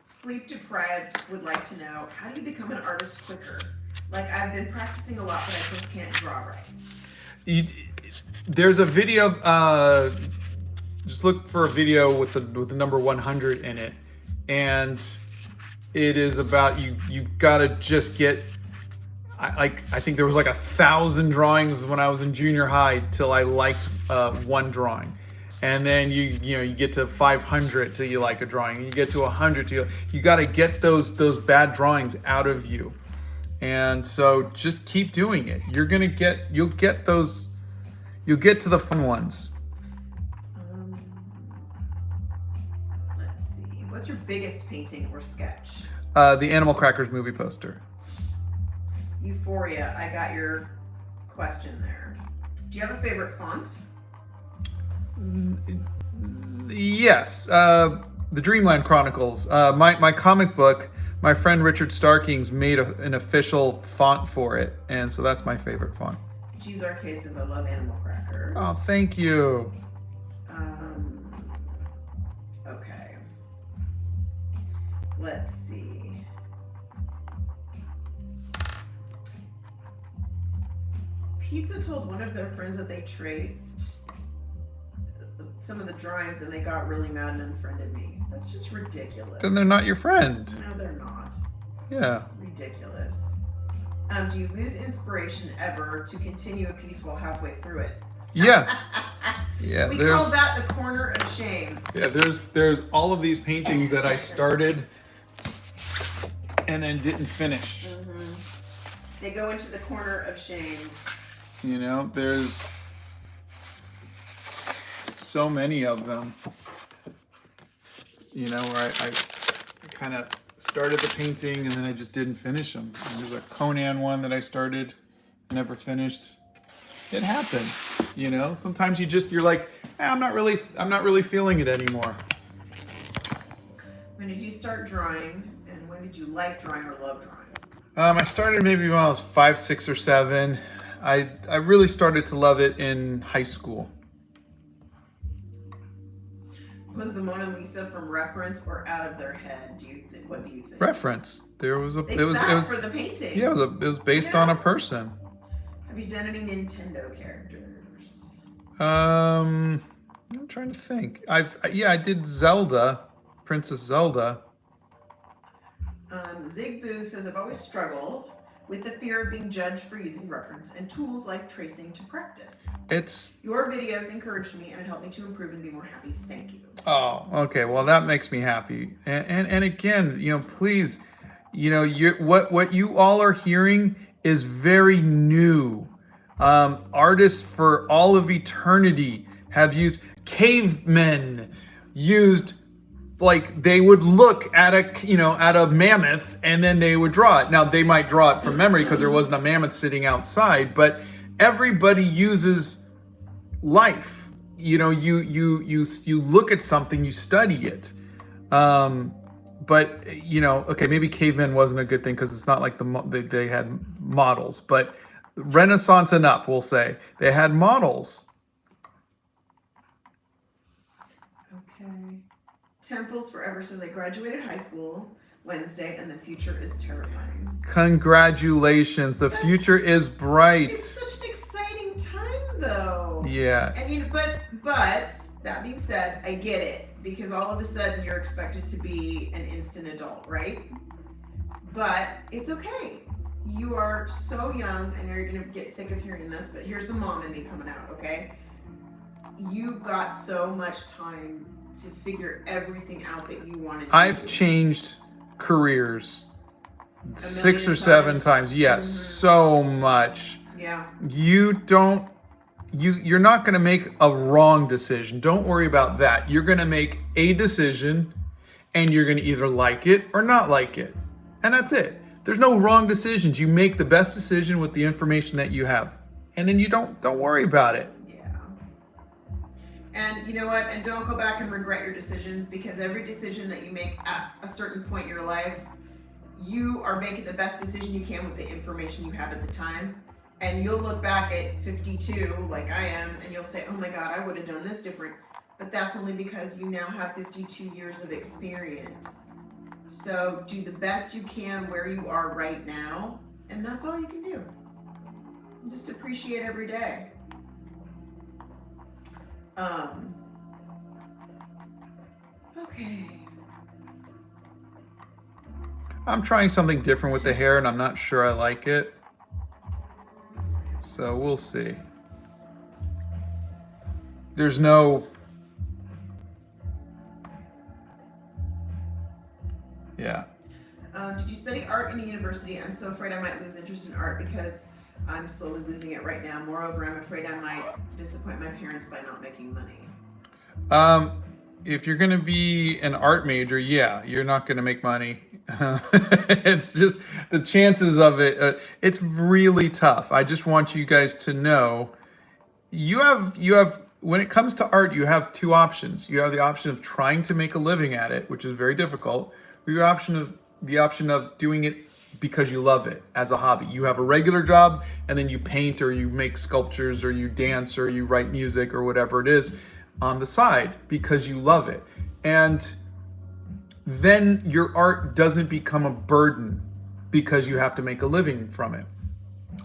[SPEAKER 2] Sleep deprived would like to know, how do you become an artist quicker? Like, I've been practicing a lot, but I just can't draw right.
[SPEAKER 1] There's a video. Just look for a video with the number 100 in it, and it is about you've got to just get. I think there was like 1,000 drawings when I was in junior high till I liked one drawing. And then you get to 500 till you like a drawing. And you get to 100 till you got to get those bad drawings out of you. And so just keep doing it. You'll get to the fun ones.
[SPEAKER 2] Let's see. What's your biggest painting or sketch?
[SPEAKER 1] The Animal Crackers movie poster.
[SPEAKER 2] Euphoria, I got your question there. Do you have a favorite font?
[SPEAKER 1] Yes, the Dreamland Chronicles. My comic book, my friend Richard Starkings made an official font for it, and so that's my favorite font.
[SPEAKER 2] G's Arcade says, I love Animal Crackers.
[SPEAKER 1] Oh, thank you.
[SPEAKER 2] Okay. Let's see. Pizza told one of their friends that they traced some of the drawings and they got really mad and unfriended me. That's just ridiculous.
[SPEAKER 1] Then they're not your friend.
[SPEAKER 2] No, they're not.
[SPEAKER 1] Yeah.
[SPEAKER 2] Ridiculous. Do you lose inspiration ever to continue a piece while halfway through it?
[SPEAKER 1] Yeah. Yeah.
[SPEAKER 2] We call that the corner of shame.
[SPEAKER 1] Yeah, there's all of these paintings that I started and then didn't finish.
[SPEAKER 2] Mm-hmm. They go into the corner of shame.
[SPEAKER 1] You know, there's so many of them. You know, where I kind of started the painting and then I just didn't finish them. And there's a Conan one that I started, never finished. It happens, you know. Sometimes you're like, I'm not really feeling it anymore.
[SPEAKER 2] When did you start drawing, and when did you like drawing or love drawing?
[SPEAKER 1] I started maybe when I was 5, 6, or 7. I really started to love it in high school.
[SPEAKER 2] Was the Mona Lisa from reference or out of their head? What do you think?
[SPEAKER 1] Reference. There was a.
[SPEAKER 2] They
[SPEAKER 1] it was.
[SPEAKER 2] sat
[SPEAKER 1] It was.
[SPEAKER 2] for the painting.
[SPEAKER 1] Yeah, it was based on a person.
[SPEAKER 2] Have you done any Nintendo characters?
[SPEAKER 1] I'm trying to think. I did Zelda, Princess Zelda.
[SPEAKER 2] Zigboo says, I've always struggled with the fear of being judged for using reference and tools like tracing to practice. Your videos encouraged me and it helped me to improve and be more happy. Thank you.
[SPEAKER 1] Oh, okay. Well, that makes me happy. And again, please, what you all are hearing is very new. Artists for all of eternity have used, cavemen used, like they would look at a mammoth and then they would draw it. Now they might draw it from memory because there wasn't a mammoth sitting outside, but everybody uses life. You look at something, you study it. But okay, maybe cavemen wasn't a good thing because it's not like they had models, but Renaissance and up, we'll say, they had models.
[SPEAKER 2] Okay. Temples Forever says, I graduated high school Wednesday and the future is terrifying.
[SPEAKER 1] Congratulations, the future is bright.
[SPEAKER 2] It's such an exciting time though.
[SPEAKER 1] Yeah.
[SPEAKER 2] And but that being said, I get it, because all of a sudden you're expected to be an instant adult, right? But it's okay. You are so young, and you're gonna get sick of hearing this, but here's the mom in me coming out, okay? You've got so much time to figure everything out that you want to do.
[SPEAKER 1] I've changed careers 6 or 7 times. Yes, so much.
[SPEAKER 2] Yeah.
[SPEAKER 1] You're not going to make a wrong decision. Don't worry about that. You're going to make a decision, and you're going to either like it or not like it. And that's it. There's no wrong decisions. You make the best decision with the information that you have. And then you don't worry about it.
[SPEAKER 2] Yeah. And you know what? And don't go back and regret your decisions, because every decision that you make at a certain point in your life, you are making the best decision you can with the information you have at the time. And you'll look back at 52, like I am, and you'll say, oh my God, I would have done this different. But that's only because you now have 52 years of experience. So do the best you can where you are right now, and that's all you can do. Just appreciate every day. Okay.
[SPEAKER 1] I'm trying something different with the hair, and I'm not sure I like it. So we'll see. There's no... Yeah.
[SPEAKER 2] Did you study art in a university? I'm so afraid I might lose interest in art because I'm slowly losing it right now. Moreover, I'm afraid I might disappoint my parents by not making money.
[SPEAKER 1] If you're going to be an art major, yeah, you're not going to make money. It's just the chances of it. It's really tough. I just want you guys to know you have when it comes to art, you have 2 options. You have the option of trying to make a living at it, which is very difficult. Or the option of doing it because you love it as a hobby. You have a regular job, and then you paint, or you make sculptures, or you dance, or you write music, or whatever it is on the side because you love it. And then your art doesn't become a burden because you have to make a living from it.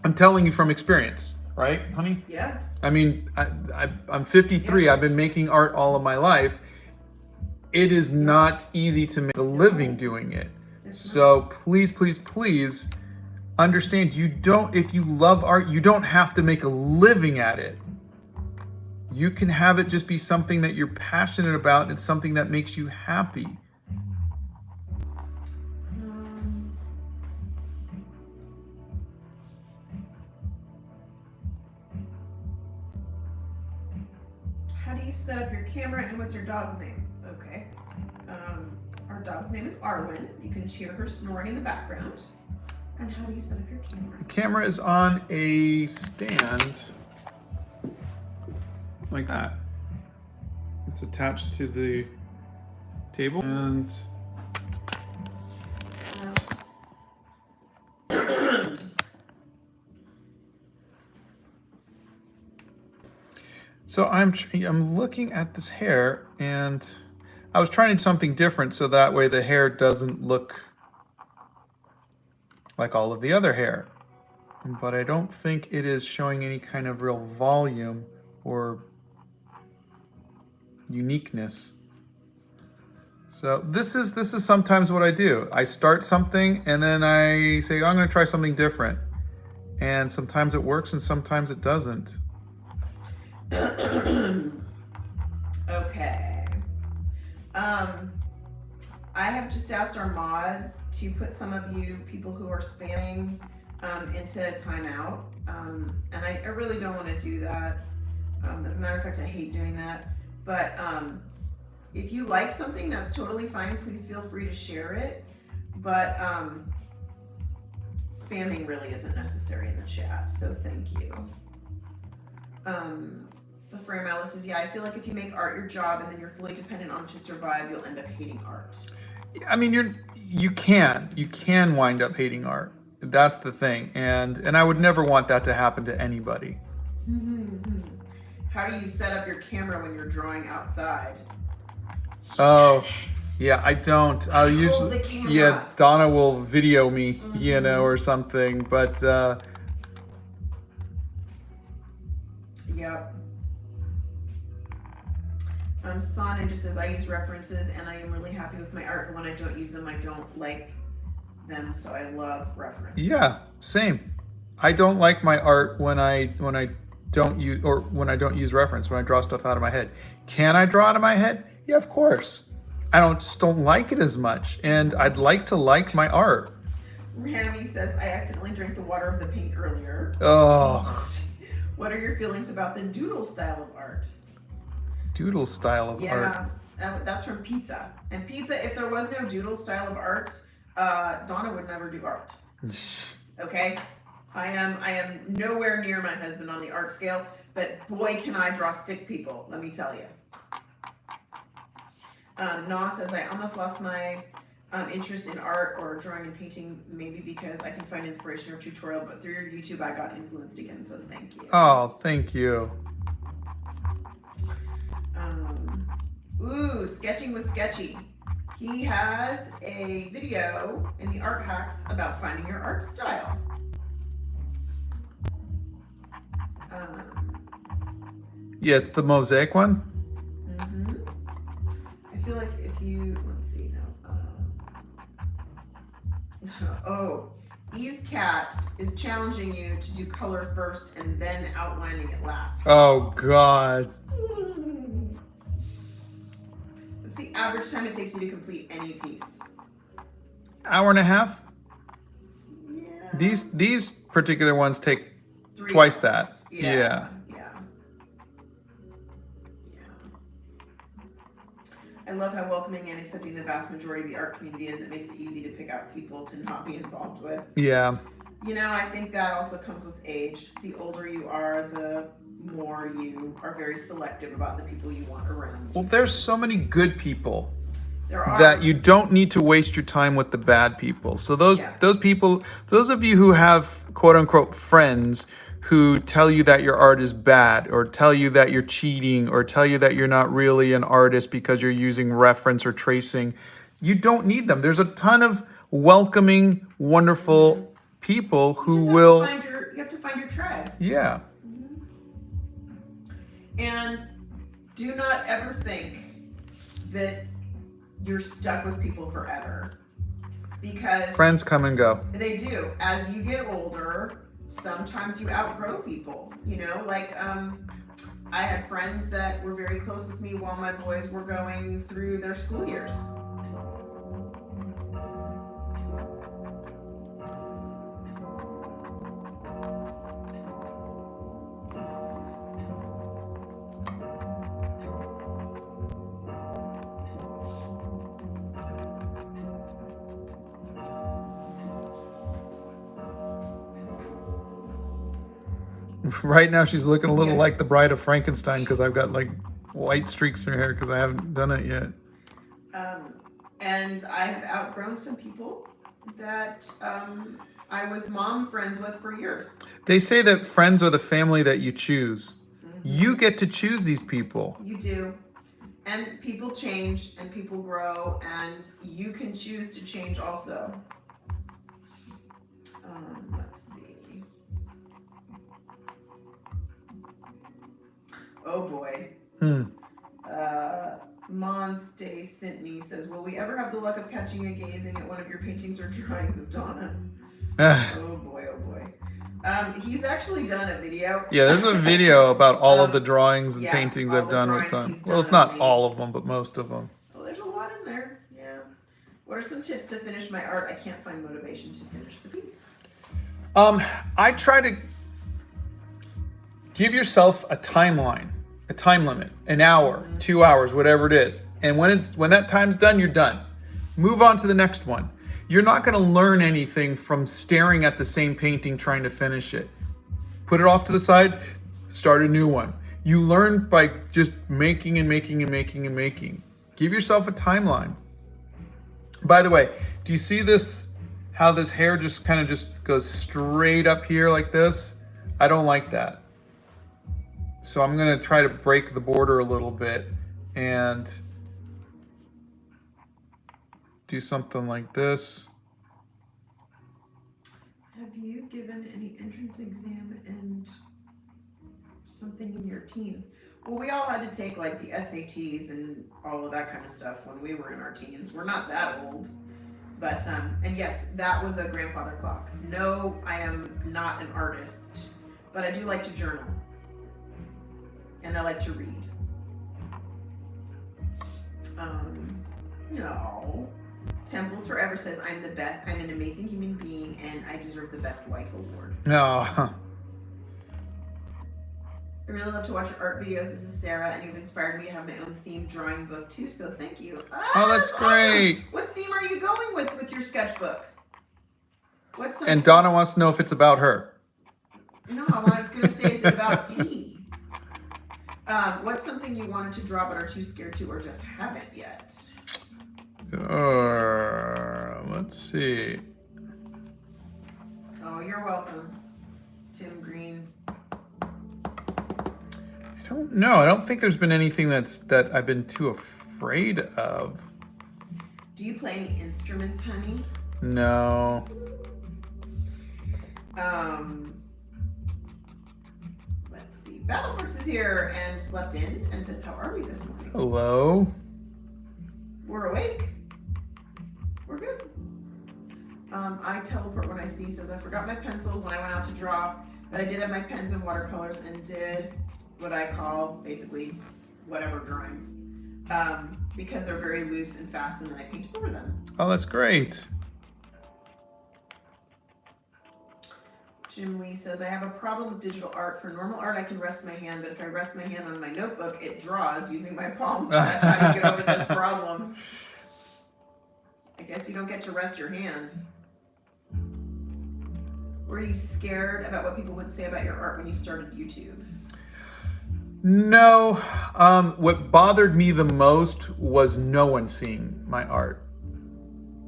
[SPEAKER 1] I'm telling you from experience, right, honey?
[SPEAKER 2] Yeah.
[SPEAKER 1] I mean, I'm 53. Yeah. I've been making art all of my life. It is not easy to make a living doing it. So please, please, please understand, if you love art, you don't have to make a living at it. You can have it just be something that you're passionate about, and it's something that makes you happy.
[SPEAKER 2] How do you set up your camera, and what's your dog's name? Okay. Our dog's name is Arwen. You can hear her snoring in the background. And how do you set up your camera?
[SPEAKER 1] The camera is on a stand like that. It's attached to the table, and so I'm looking at this hair, and I was trying to do something different so that way the hair doesn't look like all of the other hair. But I don't think it is showing any kind of real volume or uniqueness. So this is sometimes what I do. I start something, and then I say, I'm going to try something different. And sometimes it works, and sometimes it doesn't.
[SPEAKER 2] Okay. I have just asked our mods to put some of you people who are spamming into a timeout. And I really don't want to do that. As a matter of fact, I hate doing that. But if you like something, that's totally fine. Please feel free to share it. But spamming really isn't necessary in the chat, so thank you. The Frame Alice says, yeah, I feel like if you make art your job and then you're fully dependent on it to survive, you'll end up hating art.
[SPEAKER 1] I mean, you can wind up hating art. That's the thing, and I would never want that to happen to anybody.
[SPEAKER 2] How do you set up your camera when you're drawing outside?
[SPEAKER 1] Oh, yeah, I don't. I'll usually,
[SPEAKER 2] the camera.
[SPEAKER 1] yeah, Donna will video me, you know, or something. But
[SPEAKER 2] yep. Sana just says, I use references and I am really happy with my art. And when I don't use them, I don't like them. So I love reference.
[SPEAKER 1] Yeah, same. I don't like my art when I don't use, or when I don't use reference, when I draw stuff out of my head. Can I draw out of my head? Yeah, of course. I just don't like it as much, and I'd like to like my art.
[SPEAKER 2] Rami says, I accidentally drank the water of the paint earlier.
[SPEAKER 1] Oh.
[SPEAKER 2] What are your feelings about the doodle style of art?
[SPEAKER 1] Doodle style of art?
[SPEAKER 2] Yeah, that's from Pizza. And Pizza, if there was no doodle style of art, Donna would never do art. Okay? I am nowhere near my husband on the art scale, but boy, can I draw stick people, let me tell you. Nah says, I almost lost my interest in art or drawing and painting, maybe because I can find inspiration or tutorial, but through your YouTube, I got influenced again, so thank you.
[SPEAKER 1] Oh, thank you.
[SPEAKER 2] Ooh, Sketching with Sketchy. He has a video in the Art Hacks about finding your art style.
[SPEAKER 1] Yeah, it's the mosaic one.
[SPEAKER 2] I feel like if you, let's see, oh, Ease Cat is challenging you to do color first and then outlining it last.
[SPEAKER 1] Oh, God.
[SPEAKER 2] What's the average time it takes you to complete any piece?
[SPEAKER 1] Hour and a half.
[SPEAKER 2] Yeah.
[SPEAKER 1] These particular ones take
[SPEAKER 2] 3
[SPEAKER 1] twice
[SPEAKER 2] hours.
[SPEAKER 1] that. Yeah.
[SPEAKER 2] I love how welcoming and accepting the vast majority of the art community is. It makes it easy to pick out people to not be involved with.
[SPEAKER 1] Yeah.
[SPEAKER 2] You know, I think that also comes with age. The older you are, the more you are very selective about the people you want around.
[SPEAKER 1] Well, there's so many good people
[SPEAKER 2] There are.
[SPEAKER 1] that you don't need to waste your time with the bad people. So those people, those of you who have quote unquote friends who tell you that your art is bad, or tell you that you're cheating, or tell you that you're not really an artist because you're using reference or tracing, you don't need them. There's a ton of welcoming, wonderful people who will.
[SPEAKER 2] You have to find your tribe.
[SPEAKER 1] Yeah.
[SPEAKER 2] And do not ever think that you're stuck with people forever, because
[SPEAKER 1] Friends come and go.
[SPEAKER 2] they do. As you get older, sometimes you outgrow people, you know, like I had friends that were very close with me while my boys were going through their school years.
[SPEAKER 1] Right now she's looking a little like the Bride of Frankenstein because I've got like white streaks in her hair because I haven't done it yet.
[SPEAKER 2] And I have outgrown some people that I was mom friends with for years.
[SPEAKER 1] They say that friends are the family that you choose. You get to choose these people.
[SPEAKER 2] You do. And people change and people grow, and you can choose to change also. Let's see. Oh boy. Monstay Sintney says, will we ever have the luck of catching a gazing at one of your paintings or drawings of Donna? Oh boy, oh boy. He's actually done a video.
[SPEAKER 1] Yeah, there's a video about all of the drawings and paintings I've done with Donna. Well, it's not all of them, but most of them.
[SPEAKER 2] Well, there's a lot in there. Yeah. What are some tips to finish my art? I can't find motivation to finish the piece.
[SPEAKER 1] I try to give yourself a timeline, a time limit, an hour, 2 hours, whatever it is. And when that time's done, you're done. Move on to the next one. You're not going to learn anything from staring at the same painting trying to finish it. Put it off to the side, start a new one. You learn by just making and making and making and making. Give yourself a timeline. By the way, do you see this, how this hair just kind of just goes straight up here like this? I don't like that. So I'm going to try to break the border a little bit and do something like this.
[SPEAKER 2] Have you given any entrance exam and something in your teens? Well, we all had to take like the SATs and all of that kind of stuff when we were in our teens. We're not that old. But, and yes, that was a grandfather clock. No, I am not an artist, but I do like to journal. And I like to read. No. Temples Forever says, I'm the best, I'm an amazing human being, and I deserve the best wife award.
[SPEAKER 1] No.
[SPEAKER 2] I really love to watch your art videos. This is Sarah, and you've inspired me to have my own themed drawing book too, so thank you.
[SPEAKER 1] Oh, that's great.
[SPEAKER 2] Awesome. What theme are you going with your sketchbook? What's
[SPEAKER 1] And Donna wants to know if it's about her.
[SPEAKER 2] No, what I was going to say is about tea. What's something you wanted to draw but are too scared to or just haven't yet?
[SPEAKER 1] Let's see.
[SPEAKER 2] Oh, you're welcome, Tim Green.
[SPEAKER 1] I don't know. I don't think there's been anything that I've been too afraid of.
[SPEAKER 2] Do you play any instruments, honey?
[SPEAKER 1] No.
[SPEAKER 2] Let's see. Battlebrooks is here and slept in and says, how are we this morning?
[SPEAKER 1] Hello.
[SPEAKER 2] We're awake. We're good. I teleport when I sneeze. Says I forgot my pencils when I went out to draw, but I did have my pens and watercolors and did what I call basically whatever drawings because they're very loose and fast, and then I painted over them.
[SPEAKER 1] Oh, that's great.
[SPEAKER 2] Jim Lee says, I have a problem with digital art. For normal art, I can rest my hand, but if I rest my hand on my notebook, it draws using my palms. So I try to get over this problem. I guess you don't get to rest your hand. Were you scared about what people would say about your art when you started YouTube?
[SPEAKER 1] No. What bothered me the most was no one seeing my art.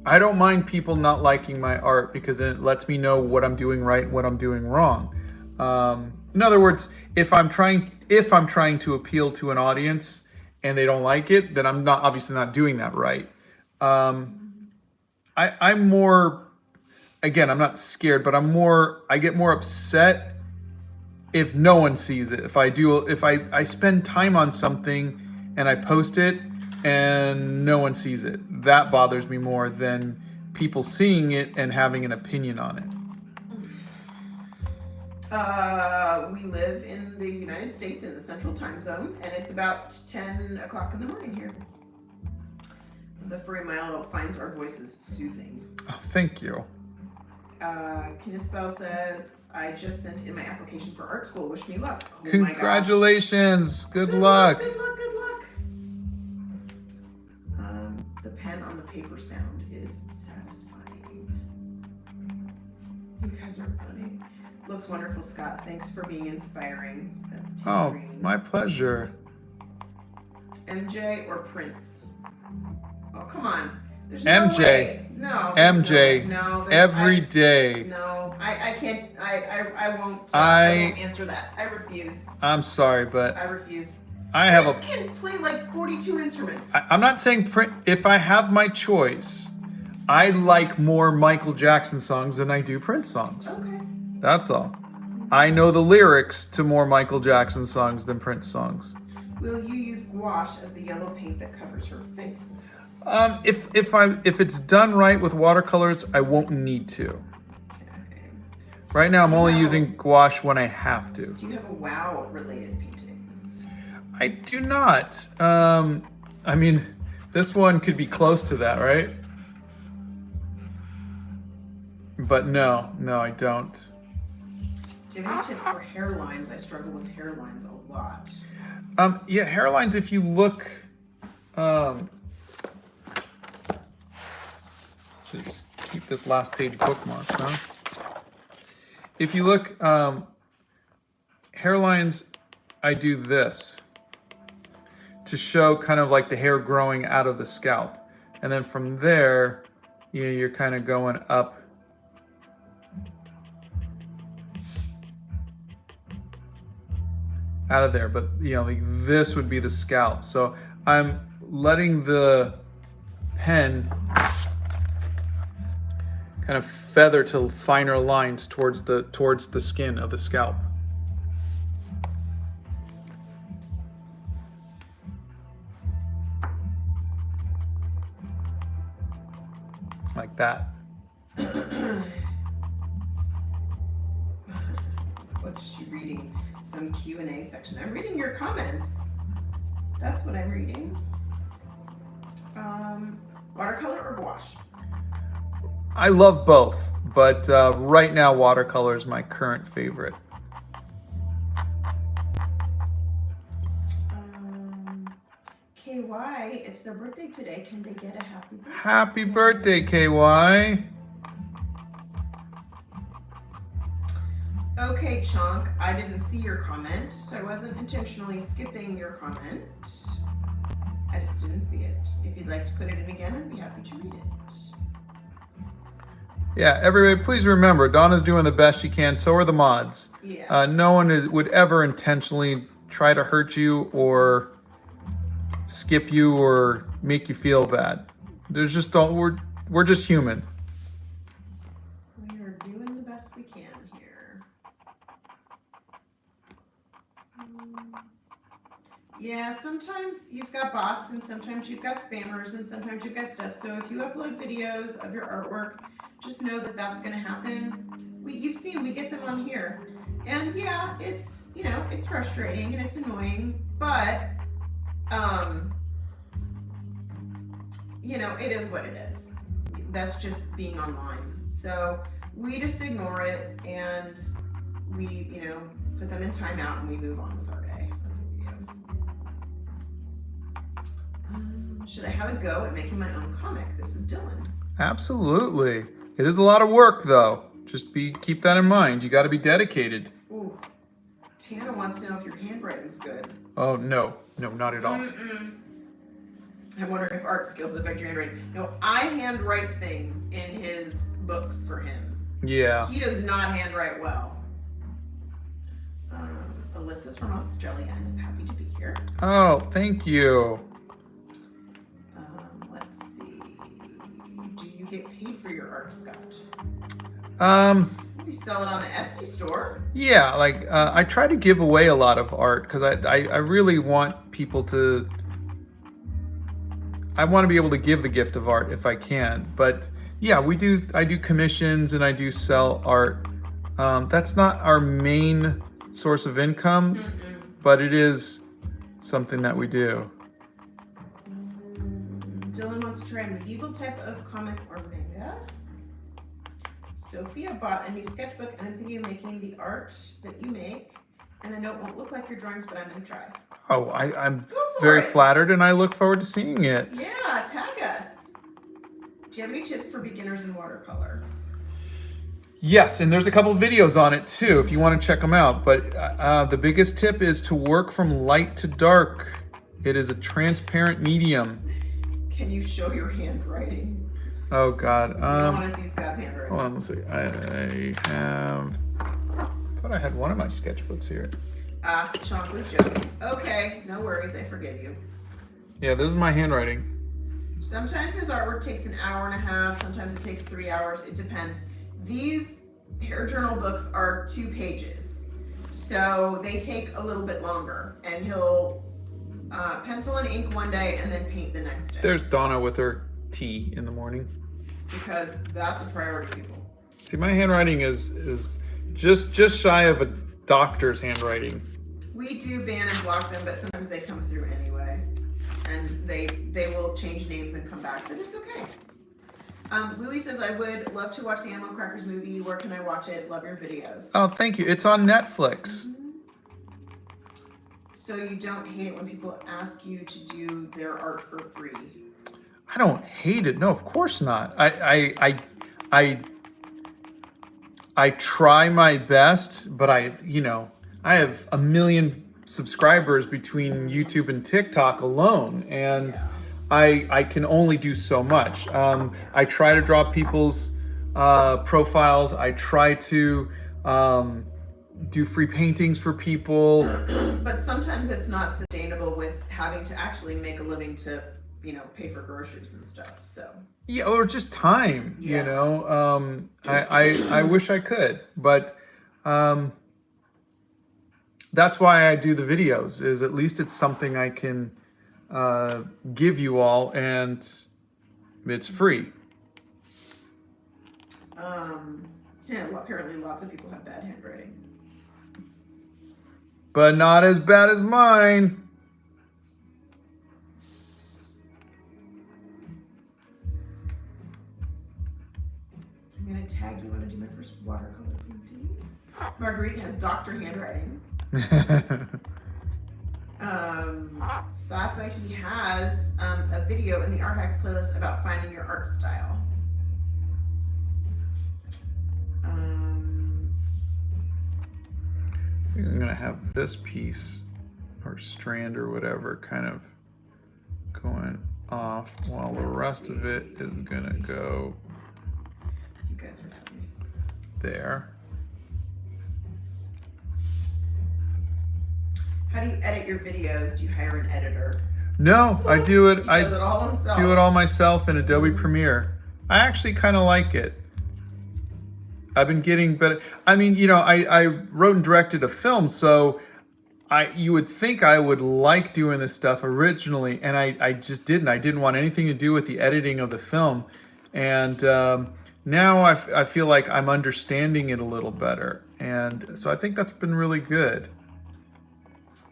[SPEAKER 1] I don't mind people not liking my art because then it lets me know what I'm doing right and what I'm doing wrong. In other words, if I'm trying to appeal to an audience and they don't like it, then I'm obviously not doing that right. I'm more, again, I'm not scared, but I get more upset if no one sees it. If I spend time on something and I post it and no one sees it, that bothers me more than people seeing it and having an opinion on it.
[SPEAKER 2] We live in the United States in the Central Time Zone, and it's about 10 o'clock in the morning here. The furry Milo finds our voices soothing.
[SPEAKER 1] Oh, thank you.
[SPEAKER 2] Knispel says, I just sent in my application for art school. Wish me luck. Oh,
[SPEAKER 1] congratulations. Good luck.
[SPEAKER 2] Good luck. Good luck. The pen on the paper sound is satisfying. You guys are funny. Looks wonderful, Scott. Thanks for being inspiring. That's Tim Green.
[SPEAKER 1] My pleasure.
[SPEAKER 2] MJ or Prince? Oh, come on. There's
[SPEAKER 1] MJ.
[SPEAKER 2] No way. No.
[SPEAKER 1] MJ.
[SPEAKER 2] No.
[SPEAKER 1] Every day.
[SPEAKER 2] No. I can't. I won't. I won't answer that. I refuse.
[SPEAKER 1] I'm sorry, but
[SPEAKER 2] I refuse.
[SPEAKER 1] Prince
[SPEAKER 2] can play like 42 instruments.
[SPEAKER 1] I'm not saying Prince. If I have my choice, I like more Michael Jackson songs than I do Prince songs.
[SPEAKER 2] Okay.
[SPEAKER 1] That's all. I know the lyrics to more Michael Jackson songs than Prince songs.
[SPEAKER 2] Will you use gouache as the yellow paint that covers her face?
[SPEAKER 1] If it's done right with watercolors, I won't need to.
[SPEAKER 2] Okay.
[SPEAKER 1] Right now, I'm only using gouache when I have to.
[SPEAKER 2] Do you have a WoW related painting?
[SPEAKER 1] I do not. I mean, this one could be close to that, right? But no, I don't.
[SPEAKER 2] Do you have any tips for hairlines? I struggle with hairlines a lot.
[SPEAKER 1] Yeah, hairlines, if you look, should just keep this last page bookmarked, huh? If you look, hairlines, I do this to show kind of like the hair growing out of the scalp. And then from there, you know, you're kind of going up out of there, but you know, like this would be the scalp. So I'm letting the pen kind of feather to finer lines towards the skin of the scalp. Like that.
[SPEAKER 2] What's she reading? Some Q&A section. I'm reading your comments. That's what I'm reading. Watercolor or gouache?
[SPEAKER 1] I love both, but right now watercolor is my current favorite.
[SPEAKER 2] KY, it's their birthday today. Can they get a happy birthday?
[SPEAKER 1] Happy birthday, KY.
[SPEAKER 2] Okay, Chunk, I didn't see your comment, so I wasn't intentionally skipping your comment. I just didn't see it. If you'd like to put it in again, I'd be happy to read it.
[SPEAKER 1] Yeah, everybody, please remember, Donna's doing the best she can, so are the mods.
[SPEAKER 2] Yeah.
[SPEAKER 1] No one would ever intentionally try to hurt you or skip you or make you feel bad. There's just we're just human.
[SPEAKER 2] We are doing the best we can here. Yeah, sometimes you've got bots and sometimes you've got spammers and sometimes you've got stuff. So if you upload videos of your artwork, just know that that's going to happen. You've seen, we get them on here. And yeah, it's, you know, it's frustrating and it's annoying, but you know, it is what it is. That's just being online. So we just ignore it and we, you know, put them in timeout and we move on with our day. That's what we do. Should I have a go at making my own comic? This is Dylan.
[SPEAKER 1] Absolutely. It is a lot of work though. Just keep that in mind. You got to be dedicated.
[SPEAKER 2] Ooh. Tana wants to know if your handwriting's good.
[SPEAKER 1] Oh, no, not at all.
[SPEAKER 2] I wonder if art skills affect your handwriting. No, I handwrite things in his books for him.
[SPEAKER 1] Yeah.
[SPEAKER 2] He does not handwrite well. Alyssa's from Australia and is happy to be here.
[SPEAKER 1] Oh, thank you.
[SPEAKER 2] Let's see. Do you get paid for your art, Scott? You sell it on the Etsy store?
[SPEAKER 1] Yeah, like I try to give away a lot of art because I really want people to. I want to be able to give the gift of art if I can. But yeah, I do commissions and I do sell art. That's not our main source of income, but it is something that we do.
[SPEAKER 2] Dylan wants to try a medieval type of comic or manga. Sophia bought a new sketchbook and I'm thinking of making the art that you make. And I know it won't look like your drawings, but I'm going to try.
[SPEAKER 1] Oh, I'm very flattered and I look forward to seeing it.
[SPEAKER 2] Yeah, tag us. Do you have any tips for beginners in watercolor?
[SPEAKER 1] Yes, and there's a couple of videos on it too if you want to check them out. But the biggest tip is to work from light to dark. It is a transparent medium.
[SPEAKER 2] Can you show your handwriting?
[SPEAKER 1] Oh God.
[SPEAKER 2] I want to see Scott's handwriting.
[SPEAKER 1] Hold on, let's see. I thought I had one of my sketchbooks here.
[SPEAKER 2] Chunk was joking. Okay, no worries, I forgive you.
[SPEAKER 1] Yeah, this is my handwriting.
[SPEAKER 2] Sometimes his artwork takes an hour and a half, sometimes it takes 3 hours, it depends. These hair journal books are 2 pages, so they take a little bit longer, and he'll pencil and ink one day and then paint the next day.
[SPEAKER 1] There's Donna with her tea in the morning.
[SPEAKER 2] Because that's a priority, people.
[SPEAKER 1] See, my handwriting is just shy of a doctor's handwriting.
[SPEAKER 2] We do ban and block them, but sometimes they come through anyway. And they will change names and come back, but it's okay. Louis says, I would love to watch the Animal Crackers movie. Where can I watch it? Love your videos.
[SPEAKER 1] Oh, thank you. It's on Netflix.
[SPEAKER 2] So you don't hate it when people ask you to do their art for free?
[SPEAKER 1] I don't hate it. No, of course not. I try my best, but I have 1 million subscribers between YouTube and TikTok alone, and I can only do so much. I try to draw people's profiles. I try to do free paintings for people.
[SPEAKER 2] But sometimes it's not sustainable with having to actually make a living to, pay for groceries and stuff. So
[SPEAKER 1] yeah, or just time.
[SPEAKER 2] Yeah.
[SPEAKER 1] I wish I could, but that's why I do the videos. Is at least it's something I can give you all, and it's free.
[SPEAKER 2] Yeah, apparently lots of people have bad handwriting.
[SPEAKER 1] But not as bad as mine.
[SPEAKER 2] I'm gonna tag you when I do my first watercolor painting. Marguerite has doctor handwriting. Safa, he has a video in the Art Hacks playlist about finding your art style.
[SPEAKER 1] I'm gonna have this piece or strand or whatever kind of going off while the rest of it is gonna go
[SPEAKER 2] You guys are funny.
[SPEAKER 1] there.
[SPEAKER 2] How do you edit your videos? Do you hire an editor?
[SPEAKER 1] No, I do it.
[SPEAKER 2] He does it all himself.
[SPEAKER 1] do it all myself in Adobe Premiere. I actually kind of like it. I've been getting better. I mean, I wrote and directed a film, so you would think I would like doing this stuff originally, and I just didn't. I didn't want anything to do with the editing of the film, and now I feel like I'm understanding it a little better, and so I think that's been really good.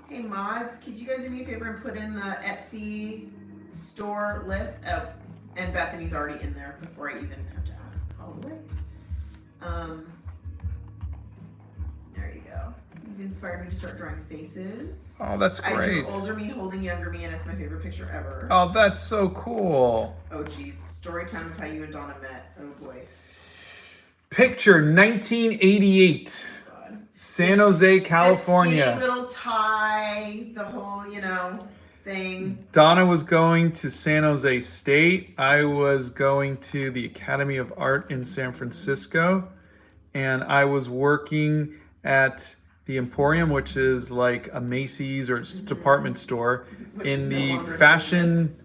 [SPEAKER 2] Hey mods, could you guys do me a favor and put in the Etsy store list? Oh, and Bethany's already in there before I even have to ask all the way. There you go. You've inspired me to start drawing faces.
[SPEAKER 1] Oh, that's
[SPEAKER 2] I
[SPEAKER 1] great.
[SPEAKER 2] drew older me holding younger me, and it's my favorite picture ever.
[SPEAKER 1] Oh, that's so cool.
[SPEAKER 2] Oh geez, story time of how you and Donna met. Oh boy.
[SPEAKER 1] Picture 1988.
[SPEAKER 2] God.
[SPEAKER 1] San Jose, California.
[SPEAKER 2] The skinny little tie, the whole, thing.
[SPEAKER 1] Donna was going to San Jose State. I was going to the Academy of Art in San Francisco. And I was working at the Emporium, which is like a Macy's or it's a department store,
[SPEAKER 2] Which
[SPEAKER 1] in
[SPEAKER 2] is no
[SPEAKER 1] the
[SPEAKER 2] longer in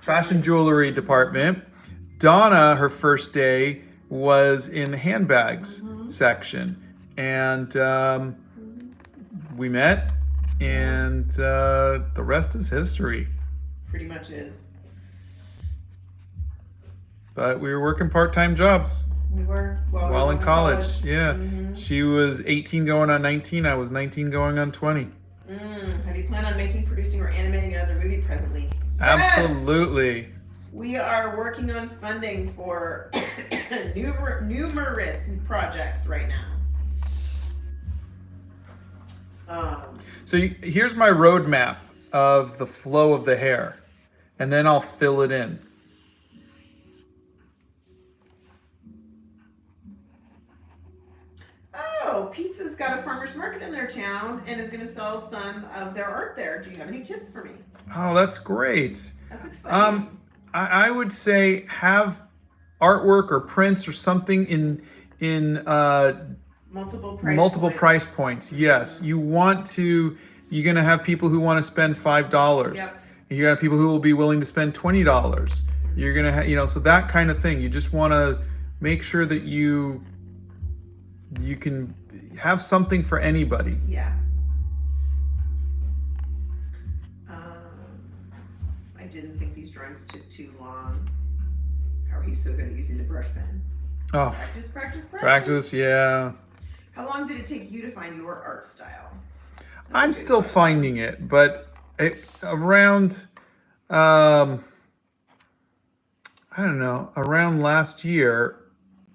[SPEAKER 1] fashion jewelry department. Donna, her first day, was in the handbags section. And we met, and the rest is history.
[SPEAKER 2] Pretty much is.
[SPEAKER 1] But we were working part-time jobs
[SPEAKER 2] We were
[SPEAKER 1] while in college. Yeah.
[SPEAKER 2] Mhm.
[SPEAKER 1] She was 18 going on 19. I was 19 going on 20.
[SPEAKER 2] Have you planned on making, producing, or animating another movie presently?
[SPEAKER 1] Absolutely.
[SPEAKER 2] Yes! We are working on funding for numerous projects right now.
[SPEAKER 1] So here's my roadmap of the flow of the hair, and then I'll fill it in.
[SPEAKER 2] Oh, Pizza's got a farmer's market in their town and is going to sell some of their art there. Do you have any tips for me?
[SPEAKER 1] Oh, that's great.
[SPEAKER 2] That's exciting.
[SPEAKER 1] I would say have artwork or prints or something in
[SPEAKER 2] multiple
[SPEAKER 1] price points. Yes, you're gonna have people who want to spend $5.
[SPEAKER 2] Yep.
[SPEAKER 1] You're gonna have people who will be willing to spend $20. You're gonna have, so that kind of thing. You just want to make sure that you can have something for anybody.
[SPEAKER 2] Yeah. I didn't think these drawings took too long. How are you so good at using the brush pen?
[SPEAKER 1] Oh, practice, yeah.
[SPEAKER 2] How long did it take you to find your art style?
[SPEAKER 1] I'm still finding it, but around I don't know, around last year,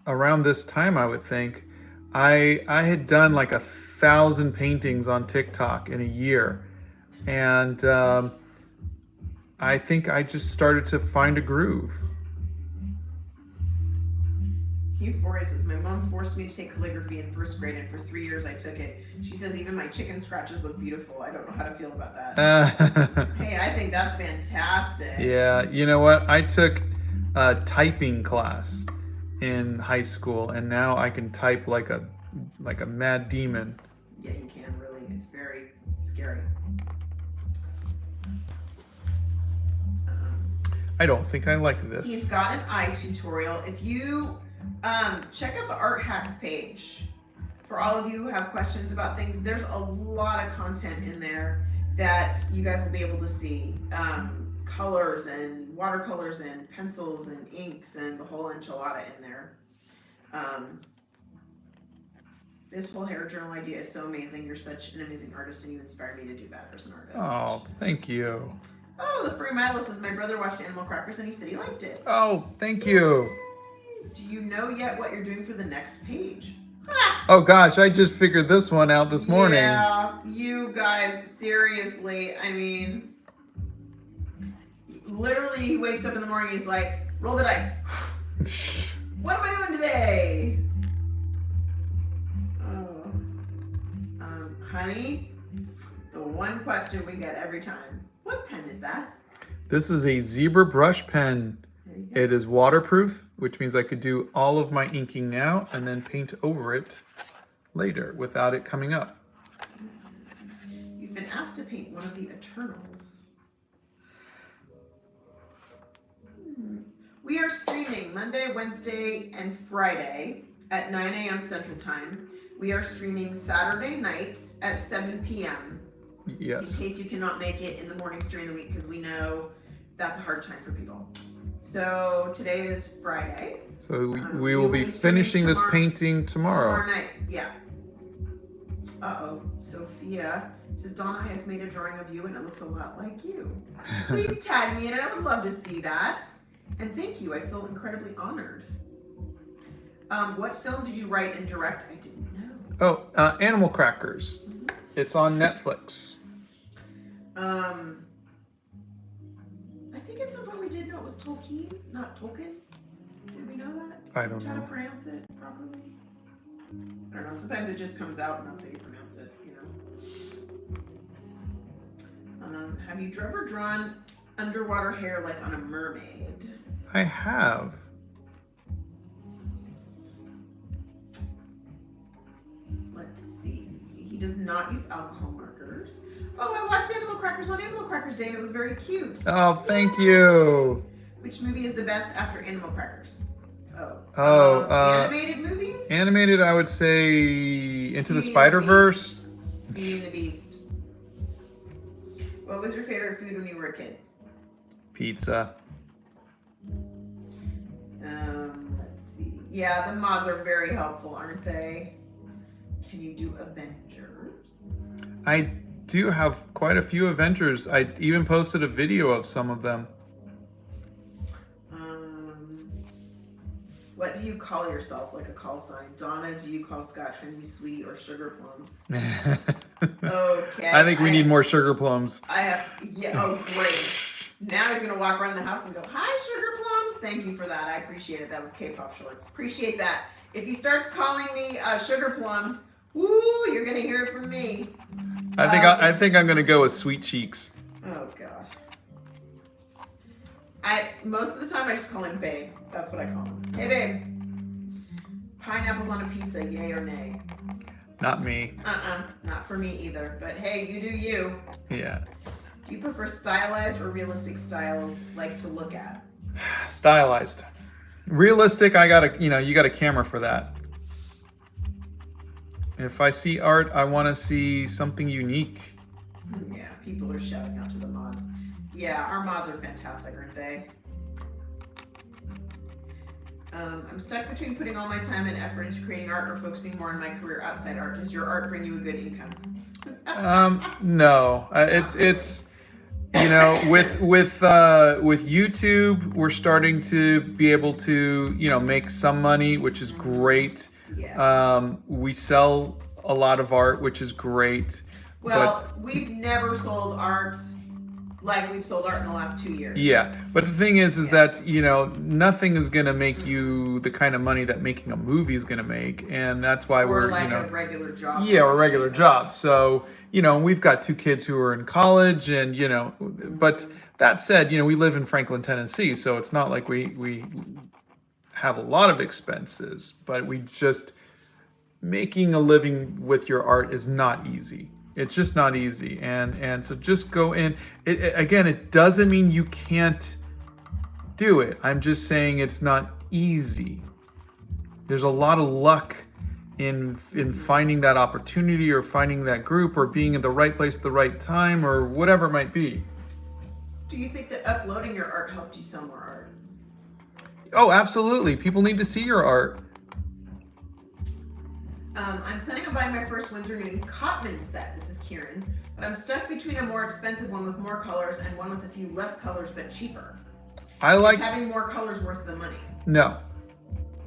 [SPEAKER 1] around this time, I would think, I had done like 1,000 paintings on TikTok in a year, and I think I just started to find a groove.
[SPEAKER 2] Euphoria says, my mom forced me to take calligraphy in first grade, and for 3 years I took it. She says even my chicken scratches look beautiful. I don't know how to feel about that. Hey, I think that's fantastic.
[SPEAKER 1] Yeah, you know what? I took a typing class in high school, and now I can type like a mad demon.
[SPEAKER 2] Yeah, you can really. It's very scary.
[SPEAKER 1] I don't think I like this.
[SPEAKER 2] He's got an eye tutorial. If you check out the Art Hacks page, for all of you who have questions about things, there's a lot of content in there that you guys will be able to see. Colors and watercolors and pencils and inks and the whole enchilada in there. This whole hair journal idea is so amazing. You're such an amazing artist, and you inspire me to do better as an artist.
[SPEAKER 1] Oh, thank you.
[SPEAKER 2] Oh, the Free Milo says, my brother watched Animal Crackers and he said he liked it.
[SPEAKER 1] Oh, thank you.
[SPEAKER 2] Do you know yet what you're doing for the next page?
[SPEAKER 1] Oh gosh, I just figured this one out this morning.
[SPEAKER 2] Yeah, you guys, seriously, I mean, literally he wakes up in the morning, he's like, roll the dice. What am I doing today? Oh, honey, the one question we get every time, what pen is that?
[SPEAKER 1] This is a zebra brush pen. It is waterproof, which means I could do all of my inking now and then paint over it later without it coming up.
[SPEAKER 2] You've been asked to paint one of the Eternals. We are streaming Monday, Wednesday, and Friday at 9 a.m. Central Time. We are streaming Saturday night at 7 p.m.
[SPEAKER 1] Yes.
[SPEAKER 2] In case you cannot make it in the mornings during the week, because we know that's a hard time for people. So today is Friday.
[SPEAKER 1] So we will be finishing this painting tomorrow.
[SPEAKER 2] Tomorrow night, yeah. Uh-oh, Sophia says, Dawn, I have made a drawing of you and it looks a lot like you. Please tag me in it, I would love to see that. And thank you, I feel incredibly honored. What film did you write and direct? I didn't know.
[SPEAKER 1] Oh, Animal Crackers. Mm-hmm. It's on Netflix.
[SPEAKER 2] I think at some point we did know it was Tolkien, not Tolkien. Did we know that?
[SPEAKER 1] I don't know.
[SPEAKER 2] How to pronounce it properly? I don't know. Sometimes it just comes out and that's how you pronounce it, you know. Have you ever drawn underwater hair like on a mermaid?
[SPEAKER 1] I have.
[SPEAKER 2] Let's see. He does not use alcohol markers. Oh, I watched Animal Crackers on Animal Crackers Day and it was very cute.
[SPEAKER 1] Oh, thank you.
[SPEAKER 2] Which movie is the best after Animal Crackers? Animated movies?
[SPEAKER 1] Animated, I would say Into the Spider-Verse.
[SPEAKER 2] Beauty and the Beast. What was your favorite food when you were a kid?
[SPEAKER 1] Pizza.
[SPEAKER 2] Let's see. Yeah, the mods are very helpful, aren't they? Can you do Avengers?
[SPEAKER 1] I do have quite a few Avengers. I even posted a video of some of them.
[SPEAKER 2] What do you call yourself, like a call sign? Donna, do you call Scott honey, sweetie, or sugar plums? Okay.
[SPEAKER 1] I think we need more sugar plums.
[SPEAKER 2] Oh, great. Now he's going to walk around the house and go, hi, sugar plums. Thank you for that. I appreciate it. That was K-pop shorts. Appreciate that. If he starts calling me sugar plums, woo, you're going to hear it from me.
[SPEAKER 1] I think I'm going to go with sweet cheeks.
[SPEAKER 2] Oh, gosh. Most of the time I just call him babe. That's what I call him. Hey, babe. Pineapples on a pizza, yay or nay?
[SPEAKER 1] Not me.
[SPEAKER 2] Not for me either. But hey, you do you.
[SPEAKER 1] Yeah.
[SPEAKER 2] Do you prefer stylized or realistic styles like to look at?
[SPEAKER 1] Stylized. Realistic, you got a camera for that. If I see art, I want to see something unique.
[SPEAKER 2] Yeah, people are shouting out to the mods. Yeah, our mods are fantastic, aren't they? I'm stuck between putting all my time and effort into creating art or focusing more on my career outside art. Does your art bring you a good income?
[SPEAKER 1] No. you know, with YouTube, we're starting to be able to, you know, make some money, which is great.
[SPEAKER 2] Yeah.
[SPEAKER 1] We sell a lot of art, which is great.
[SPEAKER 2] Well, we've never sold art like we've sold art in the last 2 years.
[SPEAKER 1] Yeah, but the thing is that, you know, nothing is going to make you the kind of money that making a movie is going to make, and that's why
[SPEAKER 2] Or like
[SPEAKER 1] you know,
[SPEAKER 2] a regular job.
[SPEAKER 1] yeah, or a regular job. So, you know, we've got 2 kids who are in college, and you know, but that said, you know, we live in Franklin, Tennessee, so it's not like we have a lot of expenses, but we just making a living with your art is not easy. It's just not easy, and so just go in. Again, it doesn't mean you can't do it. I'm just saying it's not easy. There's a lot of luck in finding that opportunity or finding that group or being in the right place at the right time or whatever it might be.
[SPEAKER 2] Do you think that uploading your art helped you sell more art?
[SPEAKER 1] Oh, absolutely. People need to see your art.
[SPEAKER 2] I'm planning on buying my first Winsor Newton Cotman set. This is Kieran. But I'm stuck between a more expensive one with more colors and one with a few less colors but cheaper. Is having more colors worth the money?
[SPEAKER 1] No.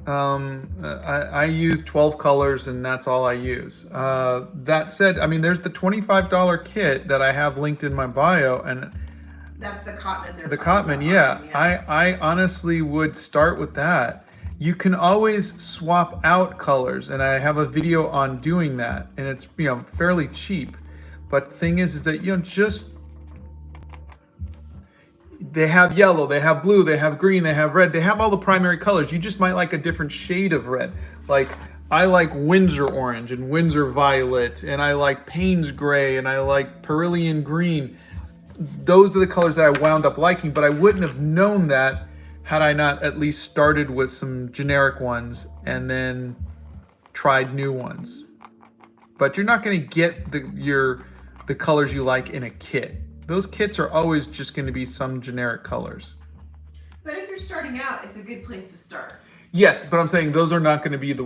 [SPEAKER 1] I use 12 colors and that's all I use. That said, I mean, there's the $25 kit that I have linked in my bio, and
[SPEAKER 2] that's the Cotman.
[SPEAKER 1] The Cotman, yeah. I honestly would start with that. You can always swap out colors, and I have a video on doing that, and it's, you know, fairly cheap. But the thing is that, you know, just they have yellow, they have blue, they have green, they have red, they have all the primary colors. You just might like a different shade of red. Like I like Windsor orange and Windsor violet, and I like Payne's gray, and I like Perillian green. Those are the colors that I wound up liking, but I wouldn't have known that had I not at least started with some generic ones and then tried new ones. But you're not going to get the colors you like in a kit. Those kits are always just going to be some generic colors.
[SPEAKER 2] But if you're starting out, it's a good place to start.
[SPEAKER 1] Yes, but I'm saying those are not going to be the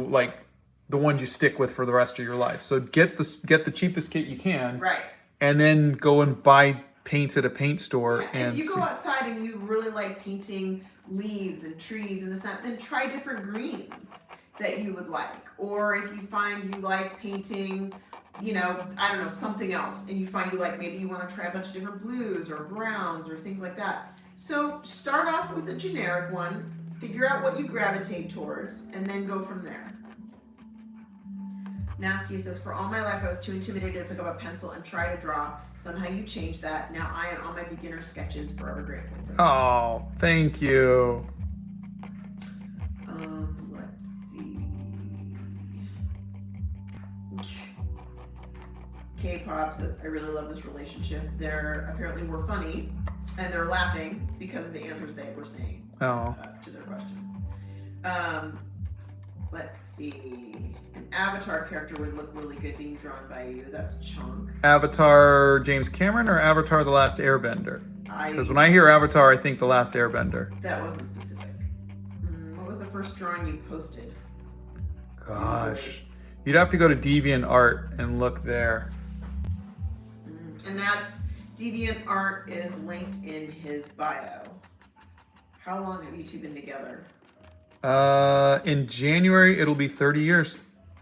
[SPEAKER 1] ones you stick with for the rest of your life. So get the cheapest kit you can.
[SPEAKER 2] Right.
[SPEAKER 1] And then go and buy paints at a paint store.
[SPEAKER 2] Yeah, if you go outside and you really like painting leaves and trees and this and that, then try different greens that you would like. Or if you find you like painting, you know, I don't know, something else, and you find you like, maybe you want to try a bunch of different blues or browns or things like that. So start off with a generic one, figure out what you gravitate towards, and then go from there. Nasty says, for all my life I was too intimidated to pick up a pencil and try to draw. Somehow you changed that. Now I and all my beginner sketches forever grateful for that.
[SPEAKER 1] Oh, thank you.
[SPEAKER 2] Let's see. K-pop says, I really love this relationship. They're apparently we're funny, and they're laughing because of the answers they were saying to their questions. Let's see. An Avatar character would look really good being drawn by you. That's Chunk.
[SPEAKER 1] Avatar James Cameron or Avatar The Last Airbender? Because when I hear Avatar, I think The Last Airbender.
[SPEAKER 2] That wasn't specific. What was the first drawing you posted?
[SPEAKER 1] Gosh. You'd have to go to DeviantArt and look there.
[SPEAKER 2] And that's DeviantArt is linked in his bio. How long have you two been together?
[SPEAKER 1] In January, it'll be 30 years.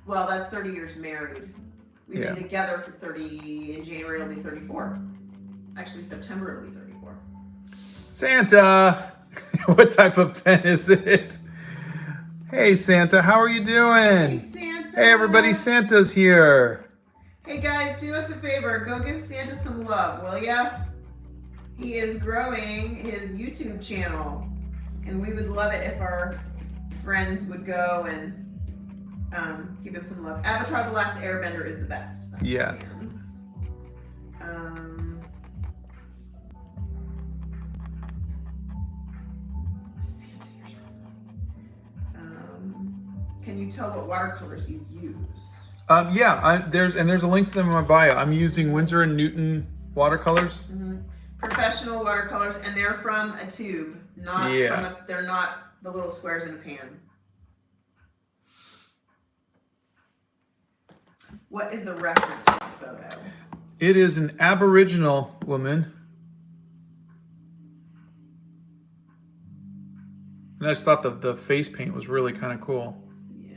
[SPEAKER 2] Well, that's 30 years married. We've been together for 30, in January it'll be 34. Actually, September it'll be 34.
[SPEAKER 1] Santa! What type of pen is it? Hey, Santa, how are you doing?
[SPEAKER 2] Hey, Santa!
[SPEAKER 1] Hey, everybody, Santa's here.
[SPEAKER 2] Hey, guys, do us a favor. Go give Santa some love, will ya? He is growing his YouTube channel, and we would love it if our friends would go and give him some love. Avatar The Last Airbender is the best. That's Sam's. Santa, you're so funny. Can you tell what watercolors you use?
[SPEAKER 1] There's a link to them in my bio. I'm using Winsor & Newton watercolors.
[SPEAKER 2] Professional watercolors, and they're from a tube, not from they're not the little squares in a pan. What is the reference for the photo?
[SPEAKER 1] It is an Aboriginal woman And I just thought the face paint was really kind of cool.
[SPEAKER 2] Yeah.